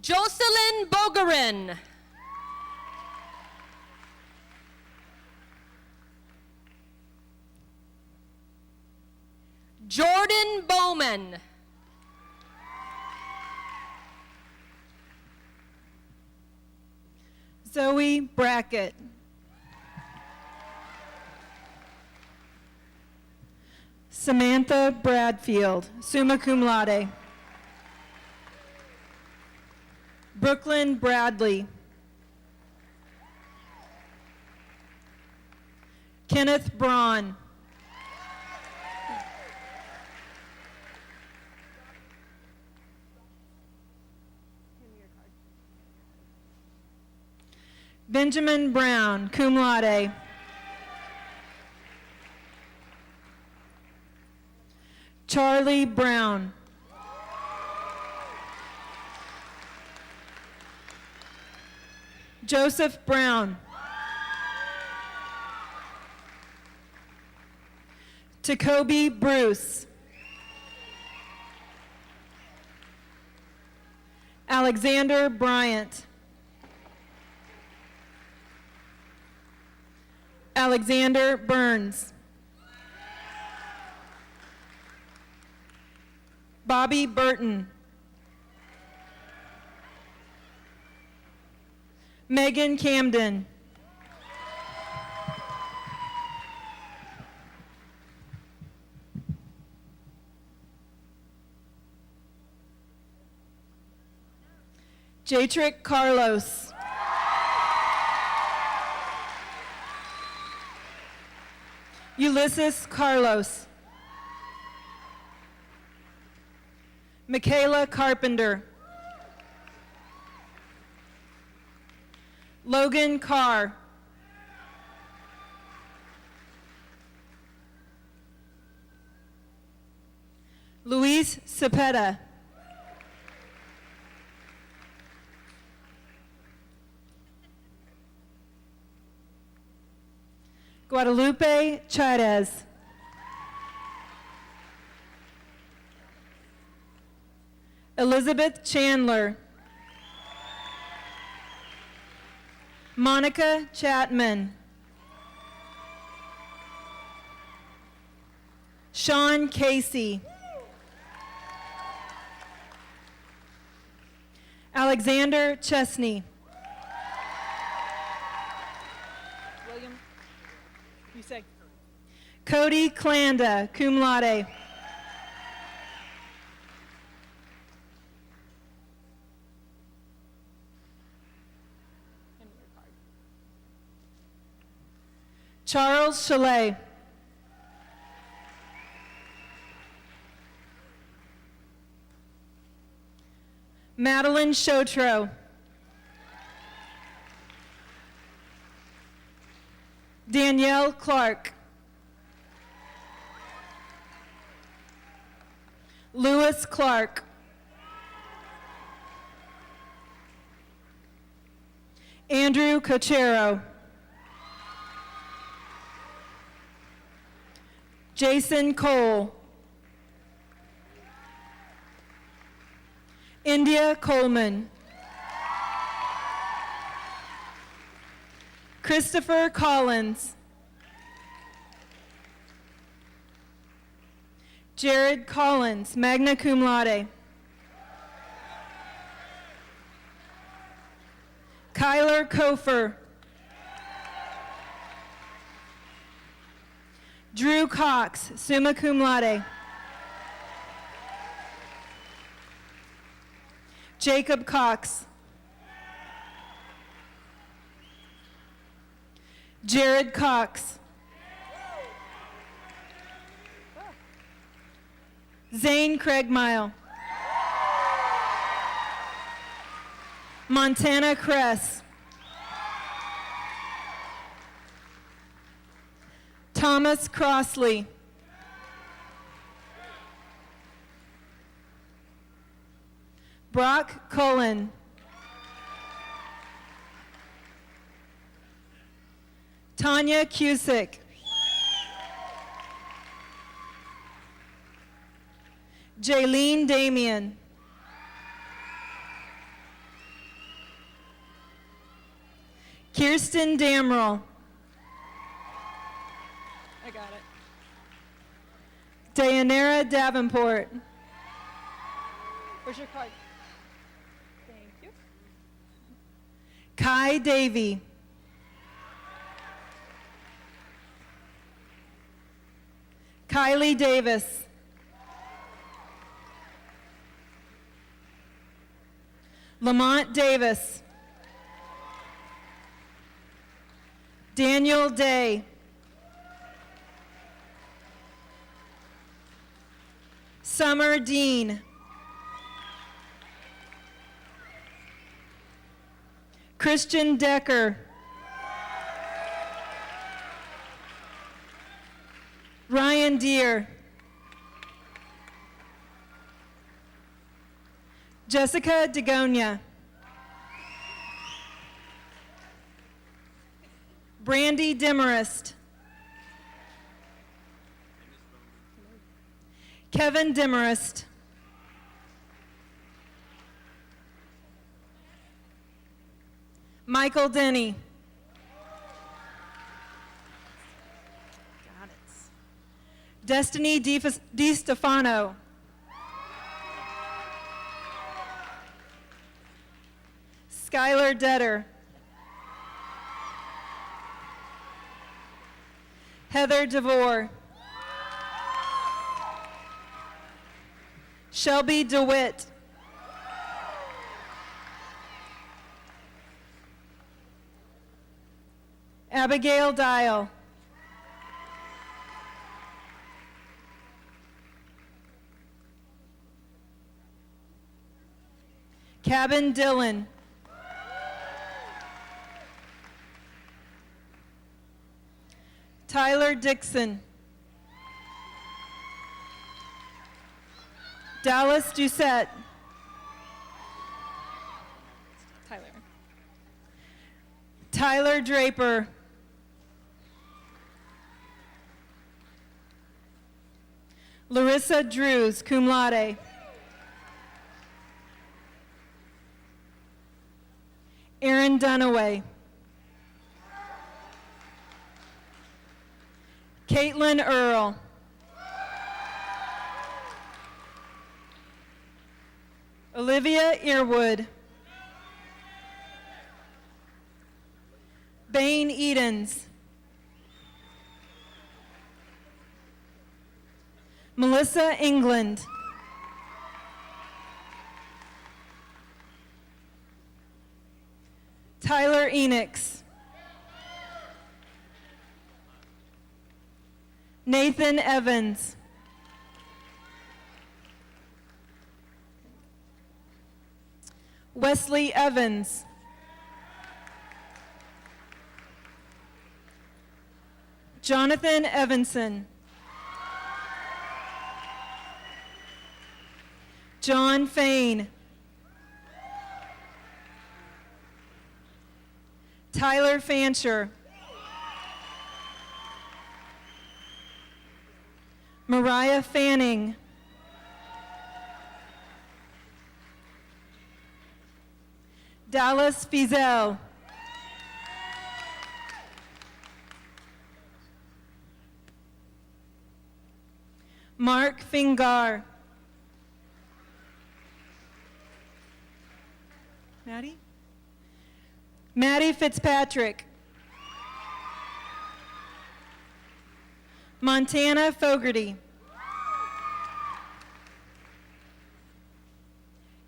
[SPEAKER 10] Jocelyn Bogarin. Jordan Bowman.
[SPEAKER 11] Zoe Brackett. Samantha Bradfield, summa cum laude. Brooklyn Bradley. Kenneth Braun. Benjamin Brown, cum laude. Charlie Brown. Joseph Brown. Tacoby Bruce. Alexander Bryant. Alexander Burns. Bobby Burton. Megan Camden. Jatrick Carlos. Ulysses Carlos. Michaela Carpenter. Logan Carr. Luis Cepeda. Guadalupe Chairez. Elizabeth Chandler. Monica Chapman. Sean Casey. Alexander Chesney. William, you say. Cody Klanda, cum laude. Charles Chalet. Madalyn Chotro. Danielle Clark. Lewis Clark. Andrew Cochero. Jason Cole. India Coleman. Christopher Collins. Jared Collins, magna cum laude. Kyler Kofer. Drew Cox, summa cum laude. Jacob Cox. Jared Cox. Zane Craigmile. Montana Kress. Thomas Crossley. Brock Cullen. Tanya Cusick. Jaylene Damian. Kirsten Damrell. I got it. Dayanara Davenport. Where's your card? Thank you. Kai Davey. Kylie Davis. Lamont Davis. Daniel Day. Summer Dean. Christian Decker. Ryan Deere. Jessica DeGonia. Brandy Demarest. Kevin Demarest. Michael Denny. Got it. Destiny DiStefano. Skylar Detter. Heather DeVore. Shelby DeWitt. Abigail Dial. Cabin Dillon. Tyler Dixon. Dallas Doucette. Tyler Draper. Larissa Drews, cum laude. Aaron Dunaway. Caitlin Earl. Olivia Earwood. Bain Edens. Melissa England. Tyler Enix. Nathan Evans. Wesley Evans. Jonathan Evanson. John Fain. Tyler Fancher. Mariah Fanning. Dallas Fizel. Mark Fingar. Maddie? Maddie Fitzpatrick. Montana Fogarty.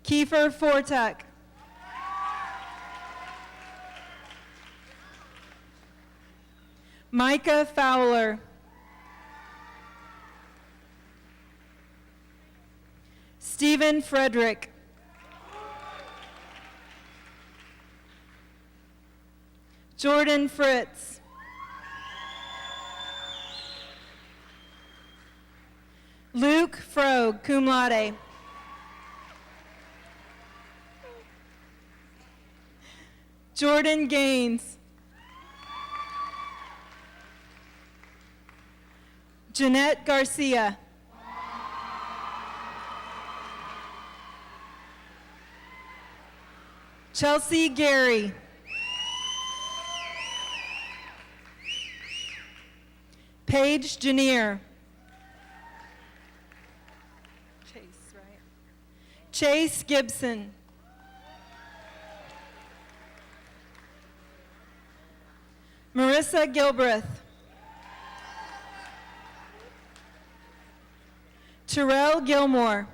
[SPEAKER 11] Kiefer Fortuck. Micah Fowler. Stephen Frederick. Jordan Fritz. Luke Frog, cum laude. Jordan Gaines. Jeanette Garcia. Chelsea Gary. Paige Janier. Chase Gibson. Marissa Gilbreth. Terrell Gilmore.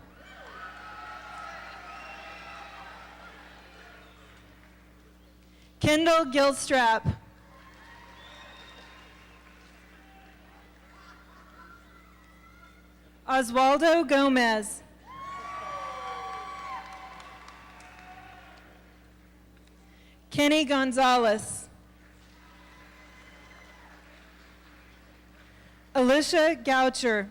[SPEAKER 11] Kendall Gilstrap. Oswaldo Gomez. Kenny Gonzalez. Alicia Goucher.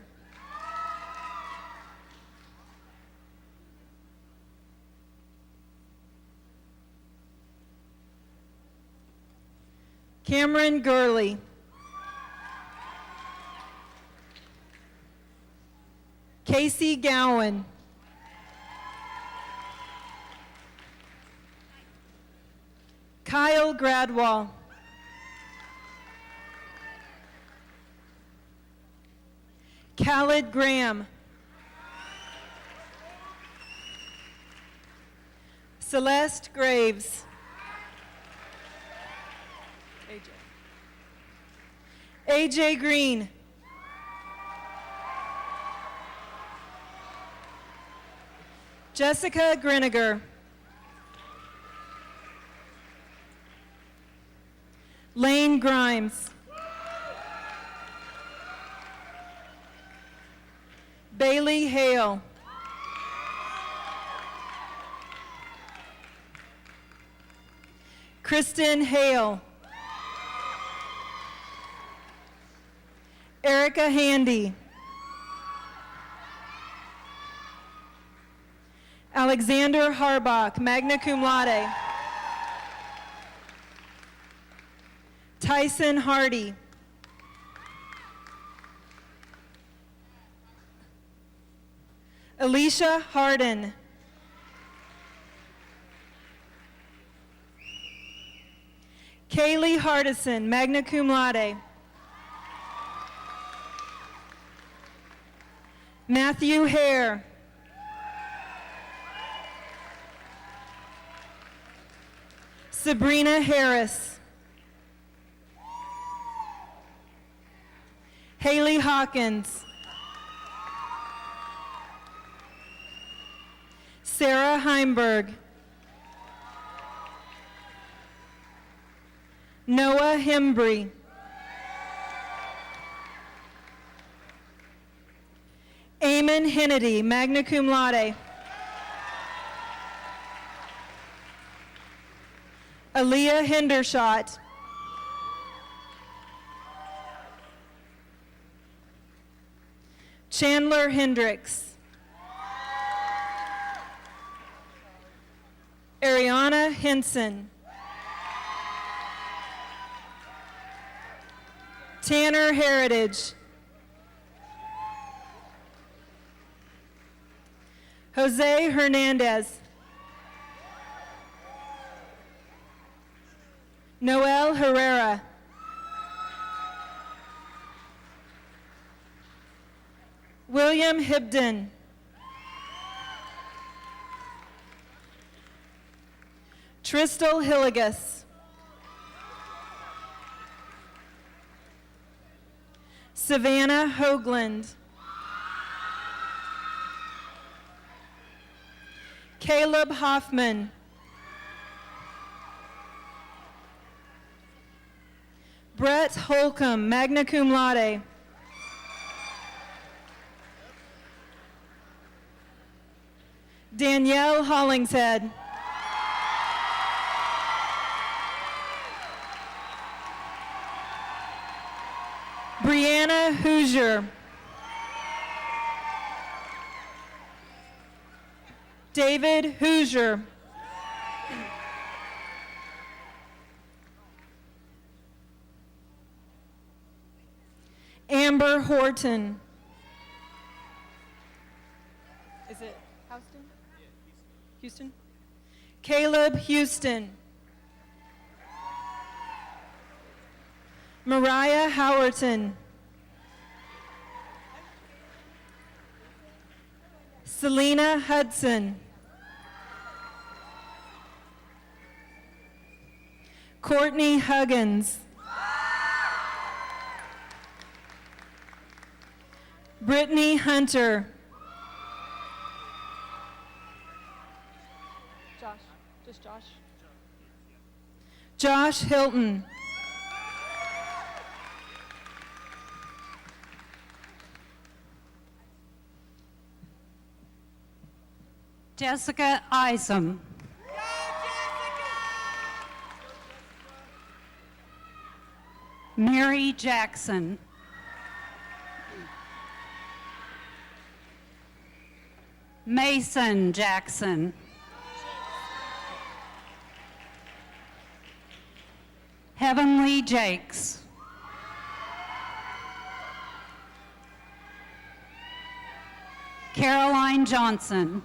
[SPEAKER 11] Cameron Gurley. Casey Gowan. Kyle Gradwell. Khaled Graham. Celeste Graves. AJ Green. Jessica Griniger. Lane Grimes. Bailey Hale. Kristen Hale. Erica Handy. Alexander Harbach, magna cum laude. Tyson Hardy. Alicia Harden. Kaylee Hardison, magna cum laude. Matthew Hare. Sabrina Harris. Haley Hawkins. Sarah Heimberg. Noah Hembry. Brandon Hennedy, magna cum laude. Aaliyah Hendershot. Chandler Hendricks. Ariana Henson. Tanner Heritage. Jose Hernandez. Noel Herrera. William Hibden. Tristal Hilligus. Savannah Hoagland. Caleb Hoffman. Brett Holcomb, magna cum laude. Danielle Hollingshead. Brianna Hoosier. David Hoosier. Amber Horton. Is it Houston? Houston? Caleb Houston. Mariah Howerton. Selena Hudson. Courtney Huggins. Brittany Hunter. Josh, just Josh. Josh Hilton.
[SPEAKER 12] Jessica Isom. Mary Jackson. Mason Jackson. Heavenly Jakes. Caroline Johnson.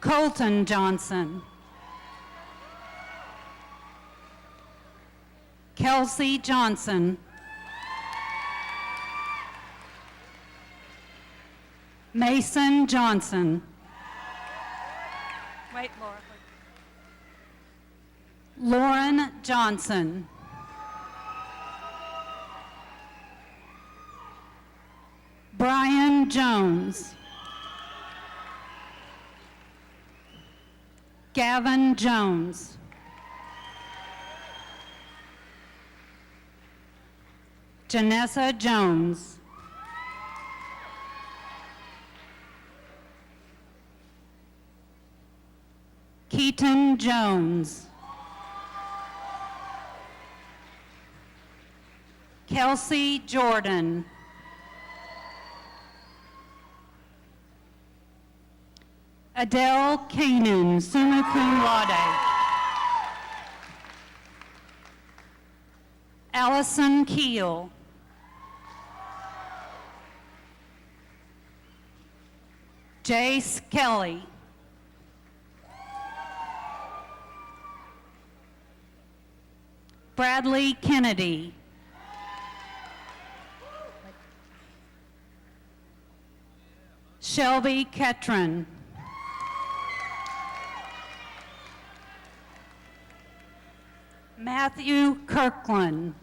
[SPEAKER 12] Colton Johnson. Kelsey Johnson. Mason Johnson.
[SPEAKER 11] Wait, Laura.
[SPEAKER 12] Lauren Johnson. Brian Jones. Gavin Jones. Janessa Jones. Keaton Jones. Kelsey Jordan. Adele Kanan, summa cum laude. Allison Keel. Jace Kelly. Bradley Kennedy. Shelby Ketron. Matthew Kirkland.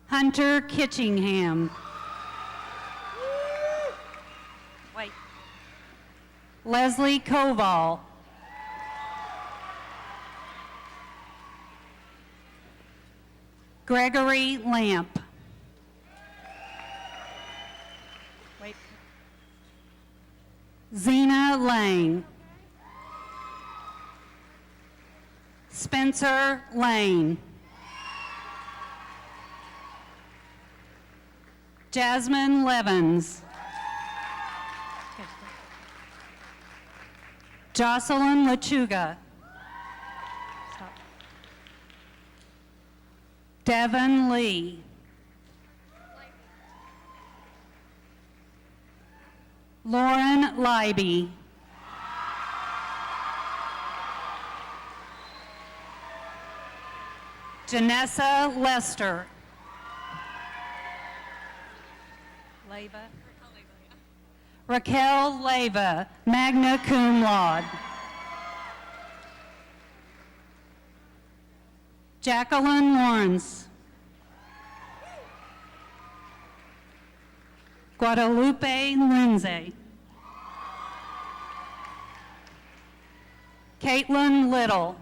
[SPEAKER 12] Hunter Kitchingham. Wait. Leslie Koval. Gregory Lamp.
[SPEAKER 10] Wait.
[SPEAKER 12] Zena Lang. Spencer Lane. Jasmine Levens. Jocelyn Lechuga. Devin Lee. Lauren Leiby. Janessa Lester.
[SPEAKER 10] Leva.
[SPEAKER 12] Raquel Leva, magna cum laude. Jacqueline Lawrence. Guadalupe Lindsay. Caitlin Little.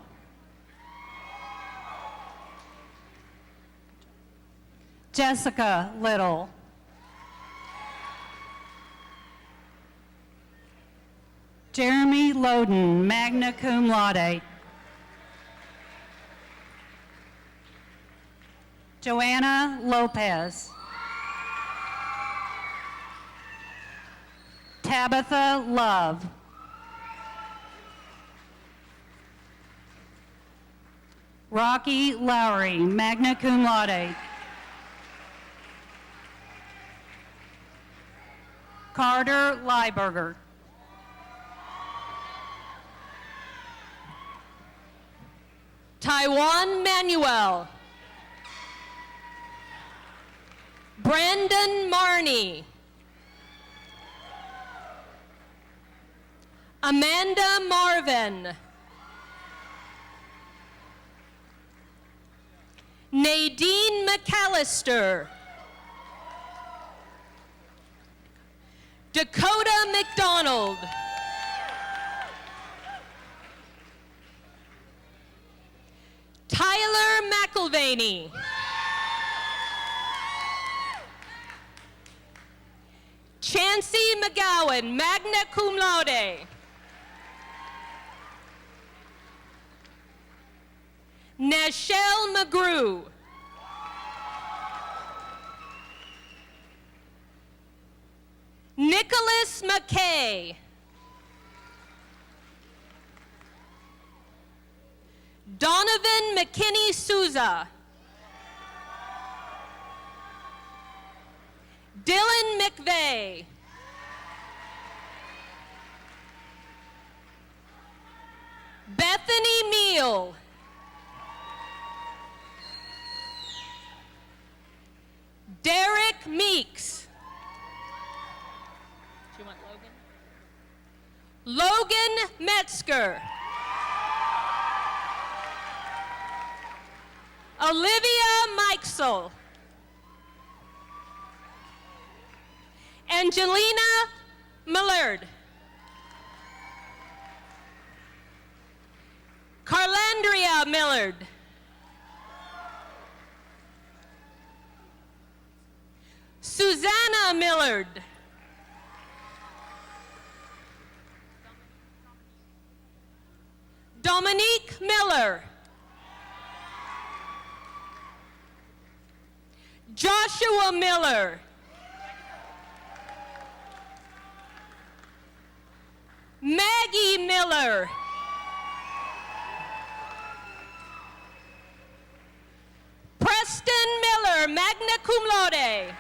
[SPEAKER 12] Jessica Little. Jeremy Loden, magna cum laude. Joanna Lopez. Tabitha Love. Rocky Lowry, magna cum laude. Carter Lieberger.
[SPEAKER 10] Taiwan Manuel. Brandon Marney. Amanda Marvin. Nadine McAllister. Dakota McDonald. Tyler McIlvaney. Chancey McGowan, magna cum laude. Nashelle McGrew. Nicholas McKay. Donovan McKinney Souza. Dylan McVeigh. Bethany Meal. Derek Meeks. Do you want Logan? Logan Metzger. Olivia Mikesel. Angelina Millard. Carlandria Millard. Susanna Millard. Dominique Miller. Joshua Miller. Maggie Miller. Preston Miller, magna cum laude.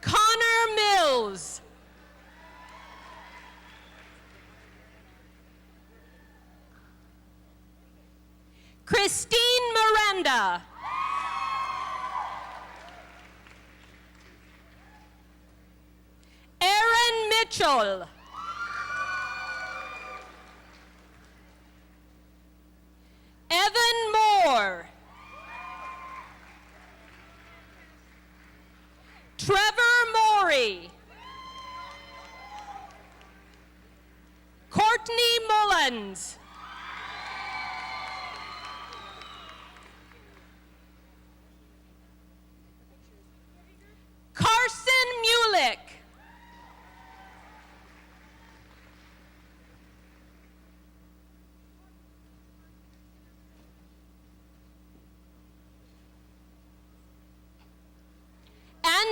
[SPEAKER 10] Connor Mills. Christine Miranda. Aaron Mitchell. Evan Moore. Trevor Morey. Courtney Mullins.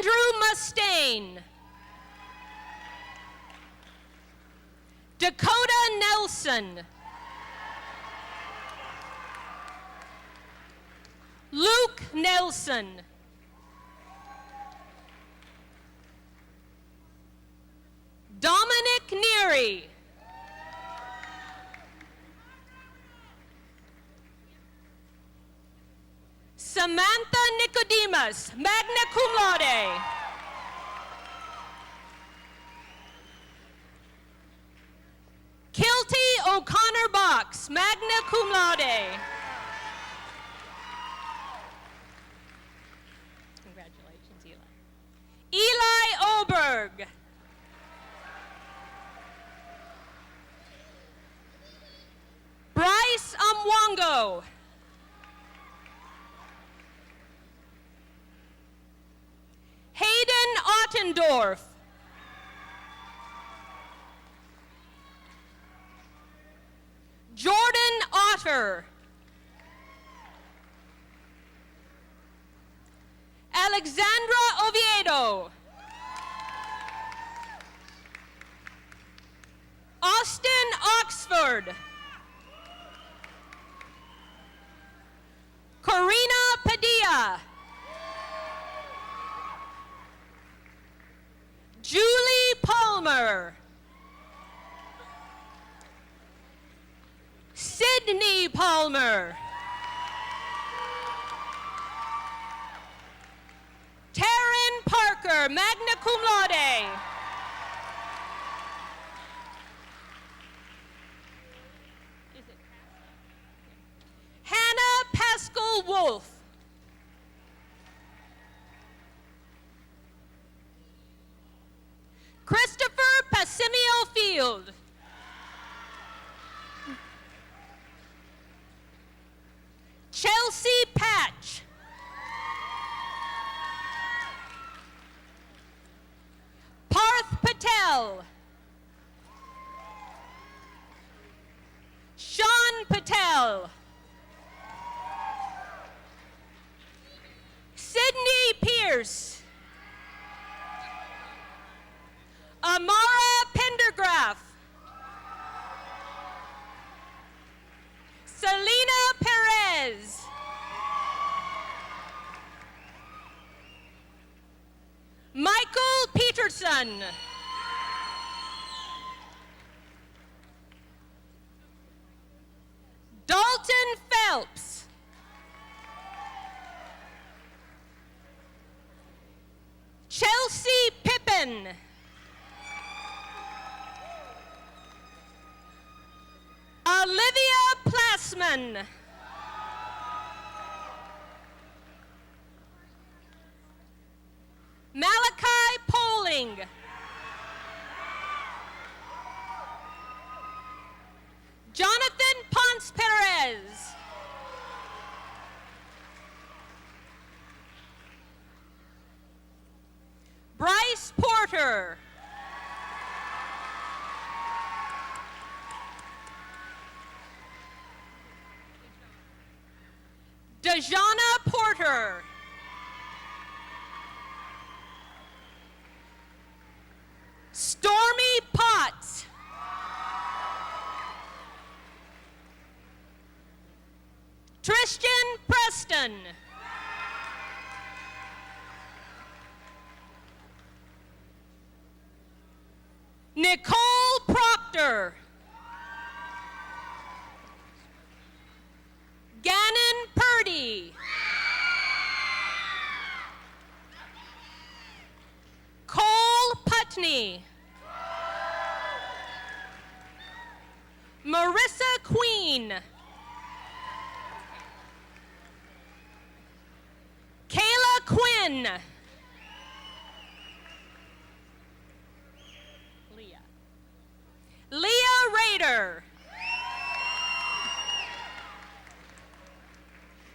[SPEAKER 10] Andrew Mustaine. Dakota Nelson. Luke Nelson. Dominic Neary. Samantha Nicodemus, magna cum laude. Kilty O'Connor Box, magna cum laude. Congratulations, Eli. Eli Oberg. Bryce Amwango. Hayden Ottendorf. Jordan Otter. Alexandra Oviedo. Austin Oxford. Corina Padilla. Julie Palmer. Sydney Palmer. Taryn Parker, magna cum laude. Hannah Pascal Wolf. Christopher Passimio Field. Chelsea Patch. Parth Patel. Sean Patel. Sydney Pierce. Amara Pendergraph. Selena Perez. Michael Peterson. Dalton Phelps. Chelsea Pippin. Olivia Plassman. Malachi Poling. Jonathan Ponce Perez. Bryce Porter. Dejana Porter. Stormy Potts. Tristan Preston. Nicole Proctor. Gannon Purdy. Cole Putney. Marissa Queen. Kayla Quinn. Leah Rader.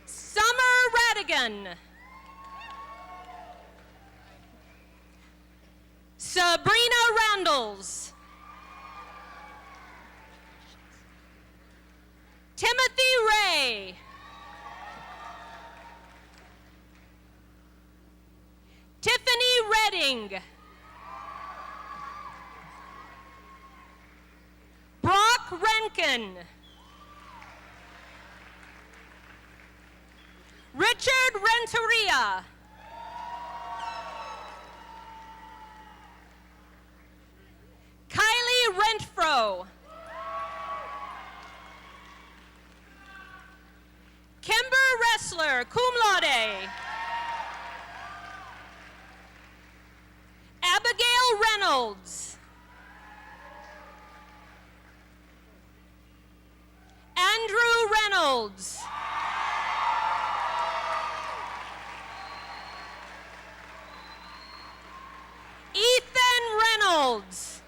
[SPEAKER 10] Summer Radigan. Sabrina Randalls. Timothy Ray. Tiffany Ring. Brock Renken. Richard Renteria. Kylie Rentfro. Kimber Wrestler, cum laude. Abigail Reynolds. Andrew Reynolds. Ethan Reynolds.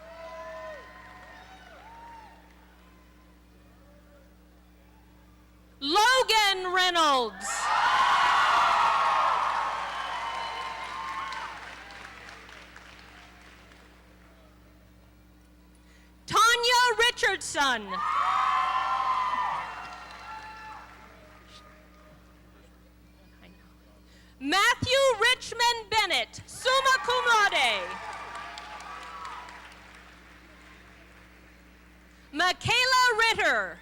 [SPEAKER 10] Logan Reynolds. Tanya Richardson. Matthew Richmond Bennett, summa cum laude. Michaela Ritter.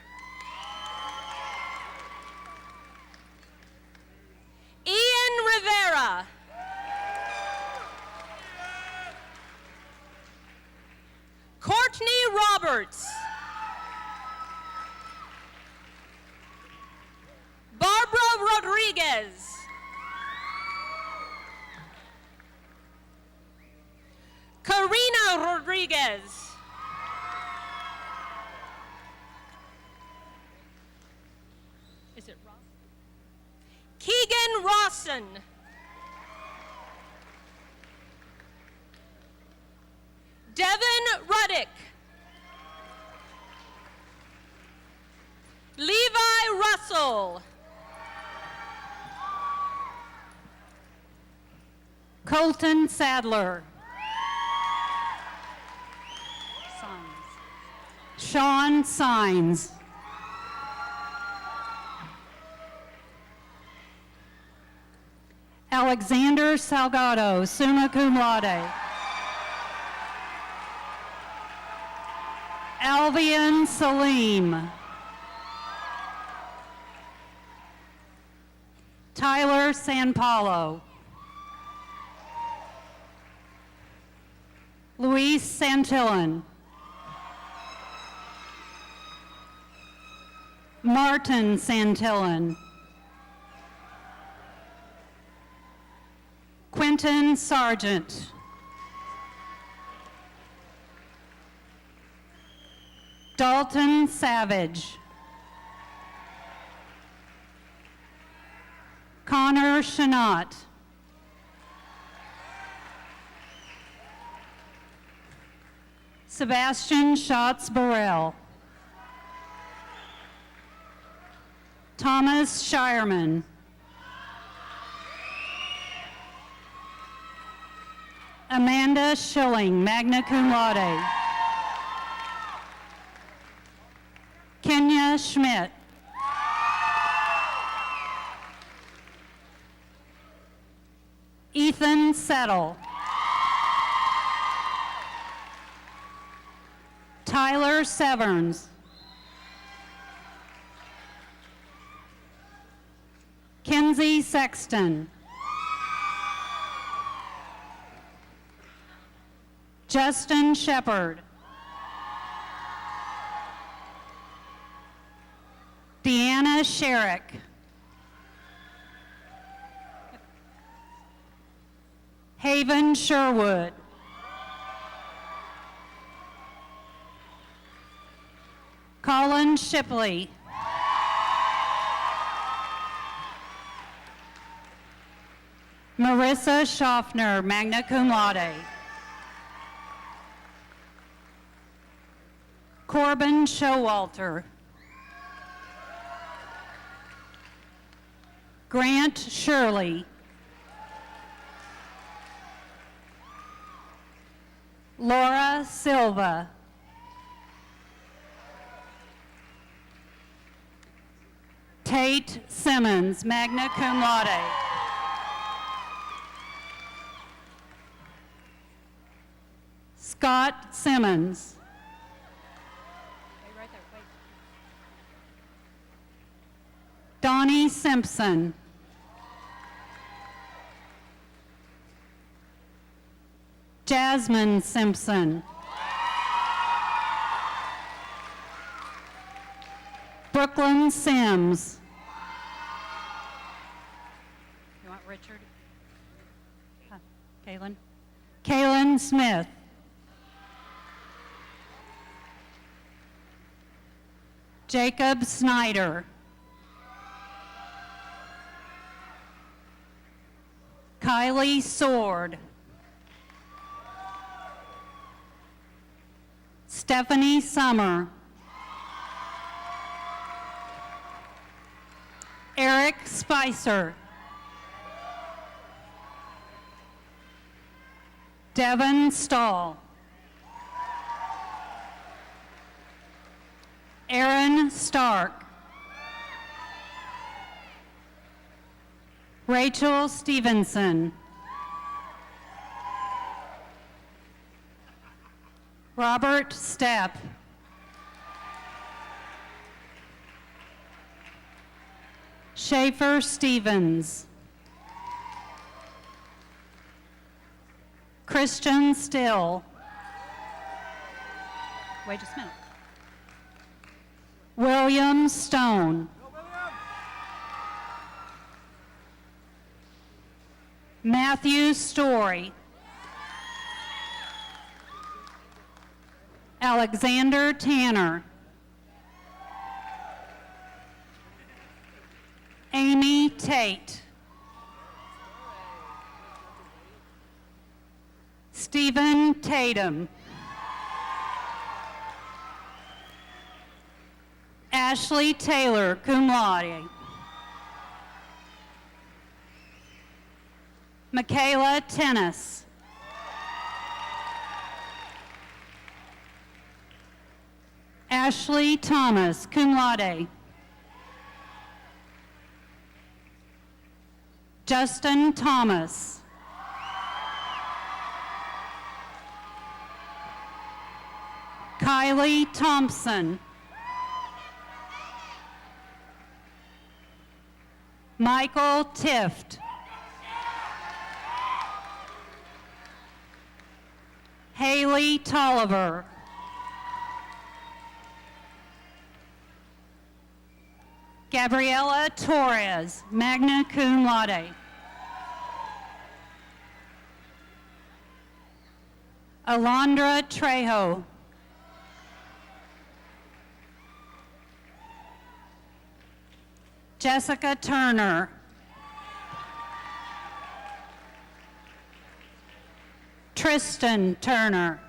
[SPEAKER 10] Ian Rivera. Courtney Roberts. Barbara Rodriguez. Karina Rodriguez. Is it Ross? Keegan Rawson. Devin Ruddick. Levi Russell.
[SPEAKER 12] Colton Sadler. Sean Sines. Alexander Salgado, summa cum laude. Alvian Salim. Tyler Sanpaulo. Luis Santillan. Martin Santillan. Quentin Sargent. Dalton Savage. Connor Shanot. Sebastian Schatz Burrell. Thomas Shireman. Amanda Schilling, magna cum laude. Kenya Schmidt. Ethan Settle. Tyler Severns. Kenzie Sexton. Justin Shepard. Deanna Sherrick. Haven Sherwood. Colin Shipley. Marissa Schaffner, magna cum laude. Corbin Showalter. Grant Shirley. Laura Silva. Tate Simmons, magna cum laude. Scott Simmons. Donnie Simpson. Jasmine Simpson. Brooklyn Sims. You want Richard? Kaylin? Kaylin Smith. Jacob Snyder. Kylie Sword. Stephanie Summer. Eric Spicer. Devin Stahl. Aaron Stark. Rachel Stevenson. Robert Stepp. Schaefer Stevens. Christian Still. Wait just a minute. William Stone. Matthew Story. Alexander Tanner. Amy Tate. Stephen Tatum. Ashley Taylor, cum laude. Michaela Tennis. Ashley Thomas, cum laude. Justin Thomas. Kylie Thompson. Michael Tift. Haley Tolliver. Gabriela Torres, magna cum laude. Alondra Trejo. Jessica Turner. Tristan Turner.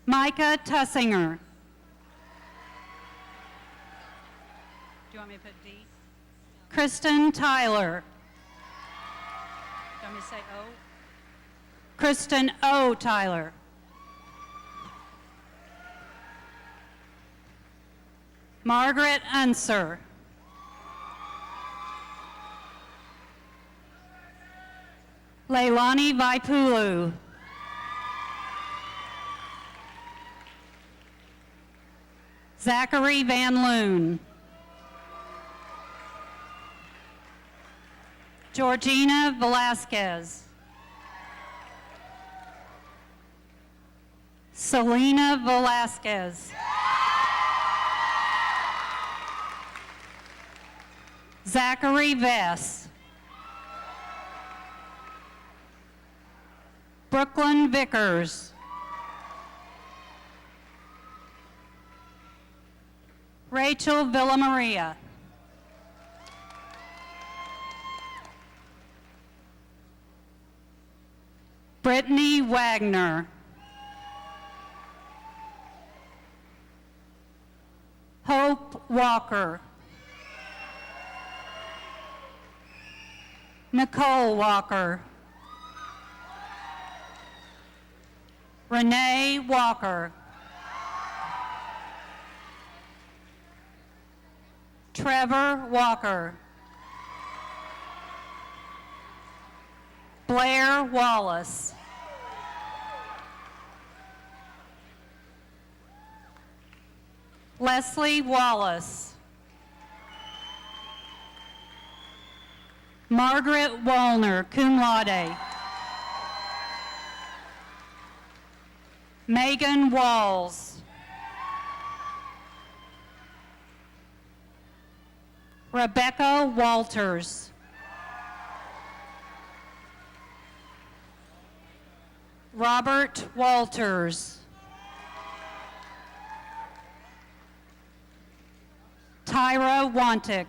[SPEAKER 12] Micah Tussinger. Do you want me to put D? Kristen Tyler. Do you want me to say O? Kristen O. Tyler. Margaret Unser. Leilani Vaipulu. Zachary Van Loon. Georgina Velasquez. Selena Velasquez. Zachary Vess. Brooklyn Vickers. Rachel Villamaria. Brittany Wagner. Hope Walker. Nicole Walker. Renee Walker. Trevor Walker. Blair Wallace. Leslie Wallace. Margaret Wallner, cum laude. Megan Walls. Rebecca Walters. Robert Walters. Tyra Wantick.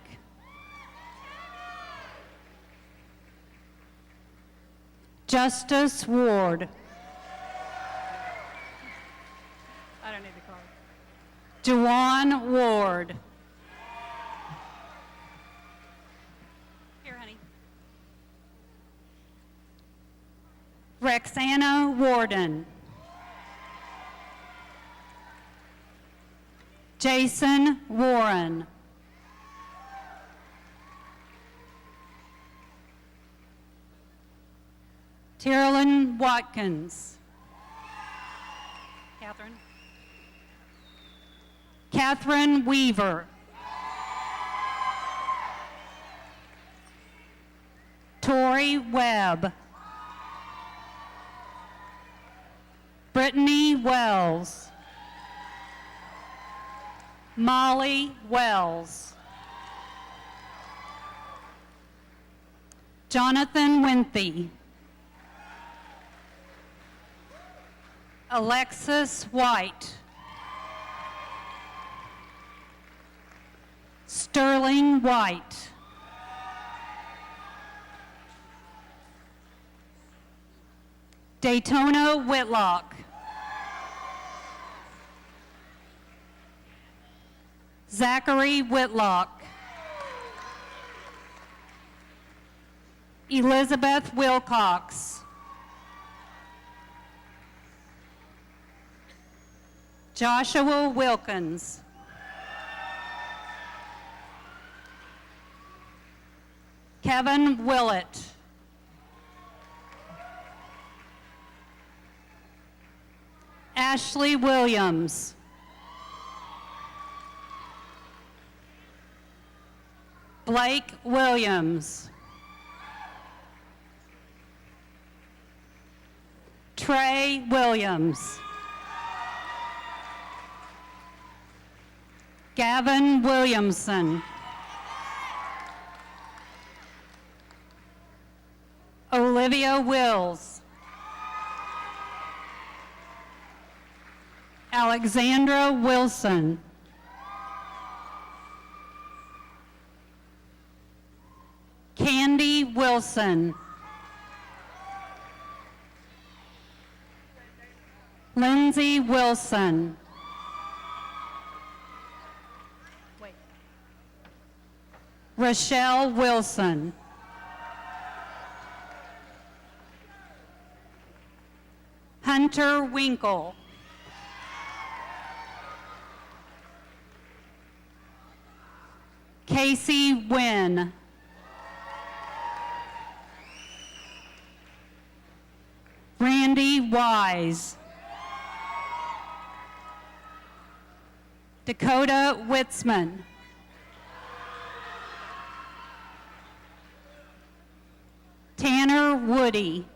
[SPEAKER 12] Justice Ward. I don't need the card. Dewan Ward. Here, honey. Rexana Warden. Jason Warren. Tyrolyn Watkins. Catherine. Catherine Weaver. Tori Webb. Brittany Wells. Molly Wells. Jonathan Winthy. Alexis White. Sterling White. Daytona Whitlock. Zachary Whitlock. Elizabeth Wilcox. Joshua Wilkins. Kevin Willett. Ashley Williams. Blake Williams. Trey Williams. Gavin Williamson. Olivia Wills. Alexandra Wilson. Candy Wilson. Lindsay Wilson. Rochelle Wilson. Hunter Winkle. Casey Wynn. Randy Wise. Dakota Witzman. Tanner Woody.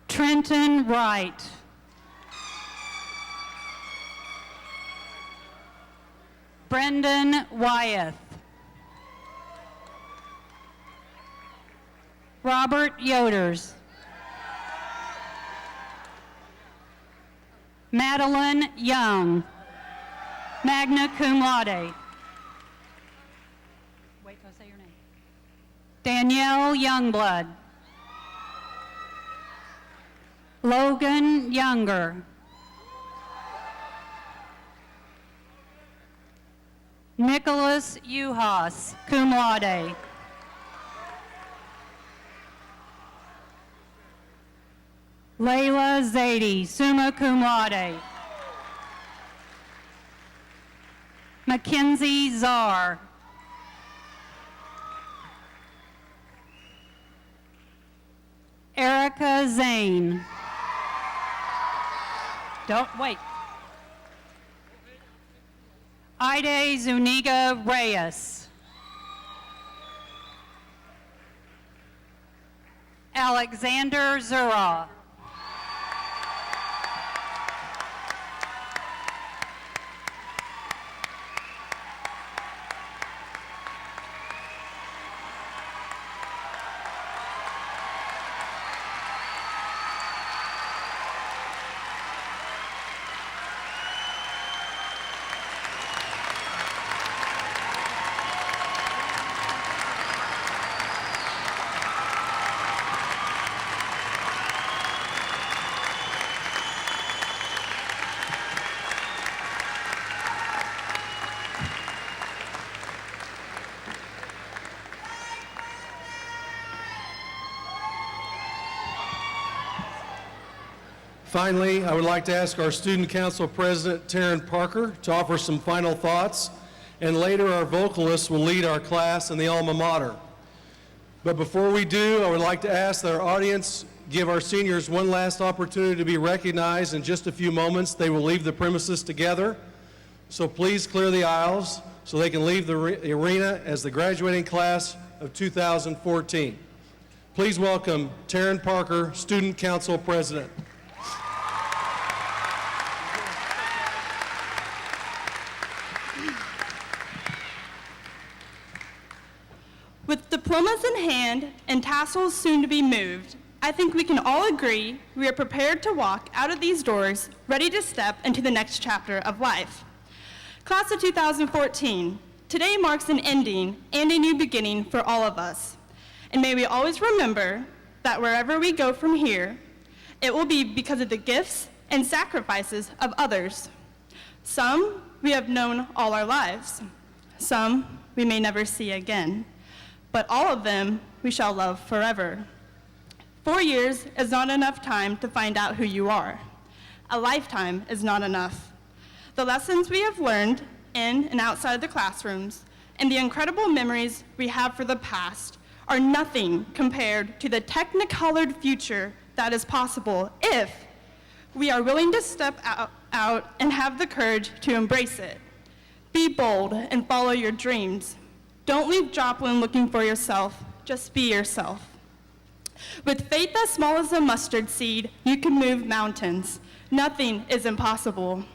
[SPEAKER 12] Trenton Wright. Brendan Wyeth. Robert Yoders. Madalyn Young. Magna cum laude. Wait till I say your name. Danielle Youngblood. Logan Younger. Nicholas Uhas, cum laude. Layla Zadie, summa cum laude. Mackenzie Czar. Erica Zane. Don't wait. Ide Zuniga Reyes. Alexander Zura.
[SPEAKER 1] Finally, I would like to ask our Student Council President, Taryn Parker, to offer some final thoughts, and later our vocalist will lead our class in the alma mater. But before we do, I would like to ask that our audience give our seniors one last opportunity to be recognized. In just a few moments, they will leave the premises together. So please clear the aisles so they can leave the arena as the graduating class of 2014. Please welcome Taryn Parker, Student Council President.
[SPEAKER 13] With diplomas in hand and tassels soon to be moved, I think we can all agree we are prepared to walk out of these doors ready to step into the next chapter of life. Class of 2014, today marks an ending and a new beginning for all of us. And may we always remember that wherever we go from here, it will be because of the gifts and sacrifices of others. Some we have known all our lives. Some we may never see again. But all of them we shall love forever. 4 years is not enough time to find out who you are. A lifetime is not enough. The lessons we have learned in and outside the classrooms and the incredible memories we have for the past are nothing compared to the technicolored future that is possible if we are willing to step out and have the courage to embrace it. Be bold and follow your dreams. Don't leave Joplin looking for yourself, just be yourself. With faith as small as a mustard seed, you can move mountains. Nothing is impossible.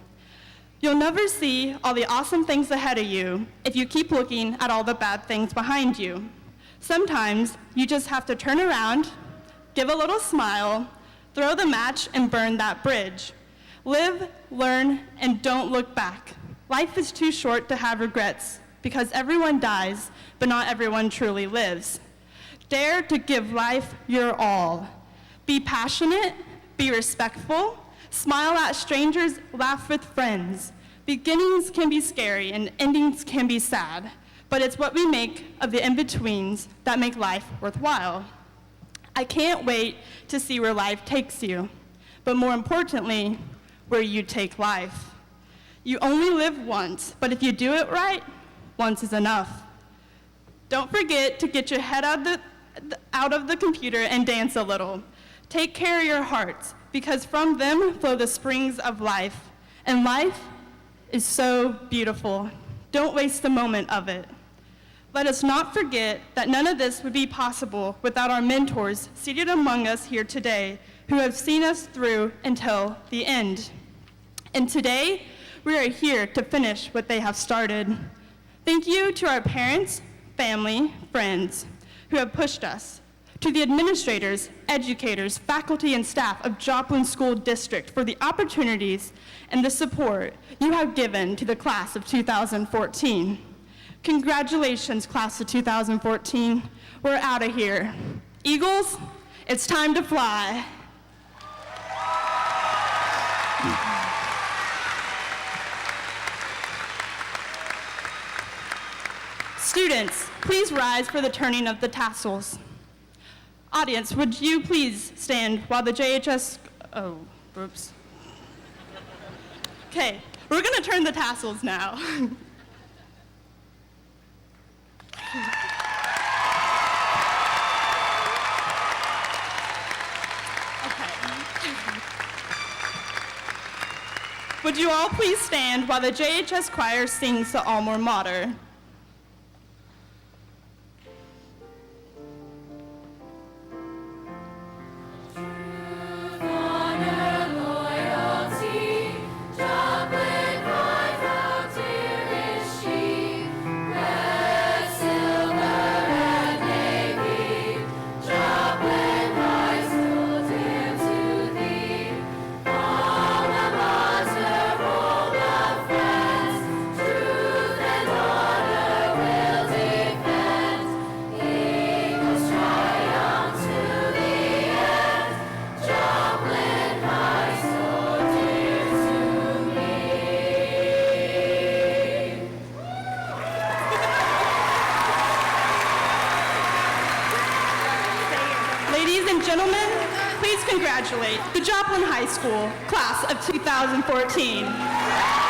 [SPEAKER 13] You'll never see all the awesome things ahead of you if you keep looking at all the bad things behind you. Sometimes you just have to turn around, give a little smile, throw the match and burn that bridge. Live, learn, and don't look back. Life is too short to have regrets, because everyone dies, but not everyone truly lives. Dare to give life your all. Be passionate, be respectful, smile at strangers, laugh with friends. Beginnings can be scary and endings can be sad, but it's what we make of the in-betweens that make life worthwhile. I can't wait to see where life takes you, but more importantly, where you take life. You only live once, but if you do it right, once is enough. Don't forget to get your head out of the computer and dance a little. Take care of your hearts, because from them flow the springs of life. And life is so beautiful. Don't waste a moment of it. Let us not forget that none of this would be possible without our mentors seated among us here today, who have seen us through until the end. And today, we are here to finish what they have started. Thank you to our parents, family, friends who have pushed us, to the administrators, educators, faculty, and staff of Joplin School District for the opportunities and the support you have given to the class of 2014. Congratulations, class of 2014. We're out of here. Eagles, it's time to fly. Students, please rise for the turning of the tassels. Audience, would you please stand while the JHS, oh, oops. Okay, we're gonna turn the tassels now. Would you all please stand while the JHS choir sings the Alma Mater?
[SPEAKER 3] Joplin High, how dear is she? Red, silver, and navy. Joplin High School, dear to thee. Alma mater, home of friends. Truth and honor will defend. Eagles triumph to the end. Joplin High School, dear to me.
[SPEAKER 13] Ladies and gentlemen, please congratulate the Joplin High School class of 2014.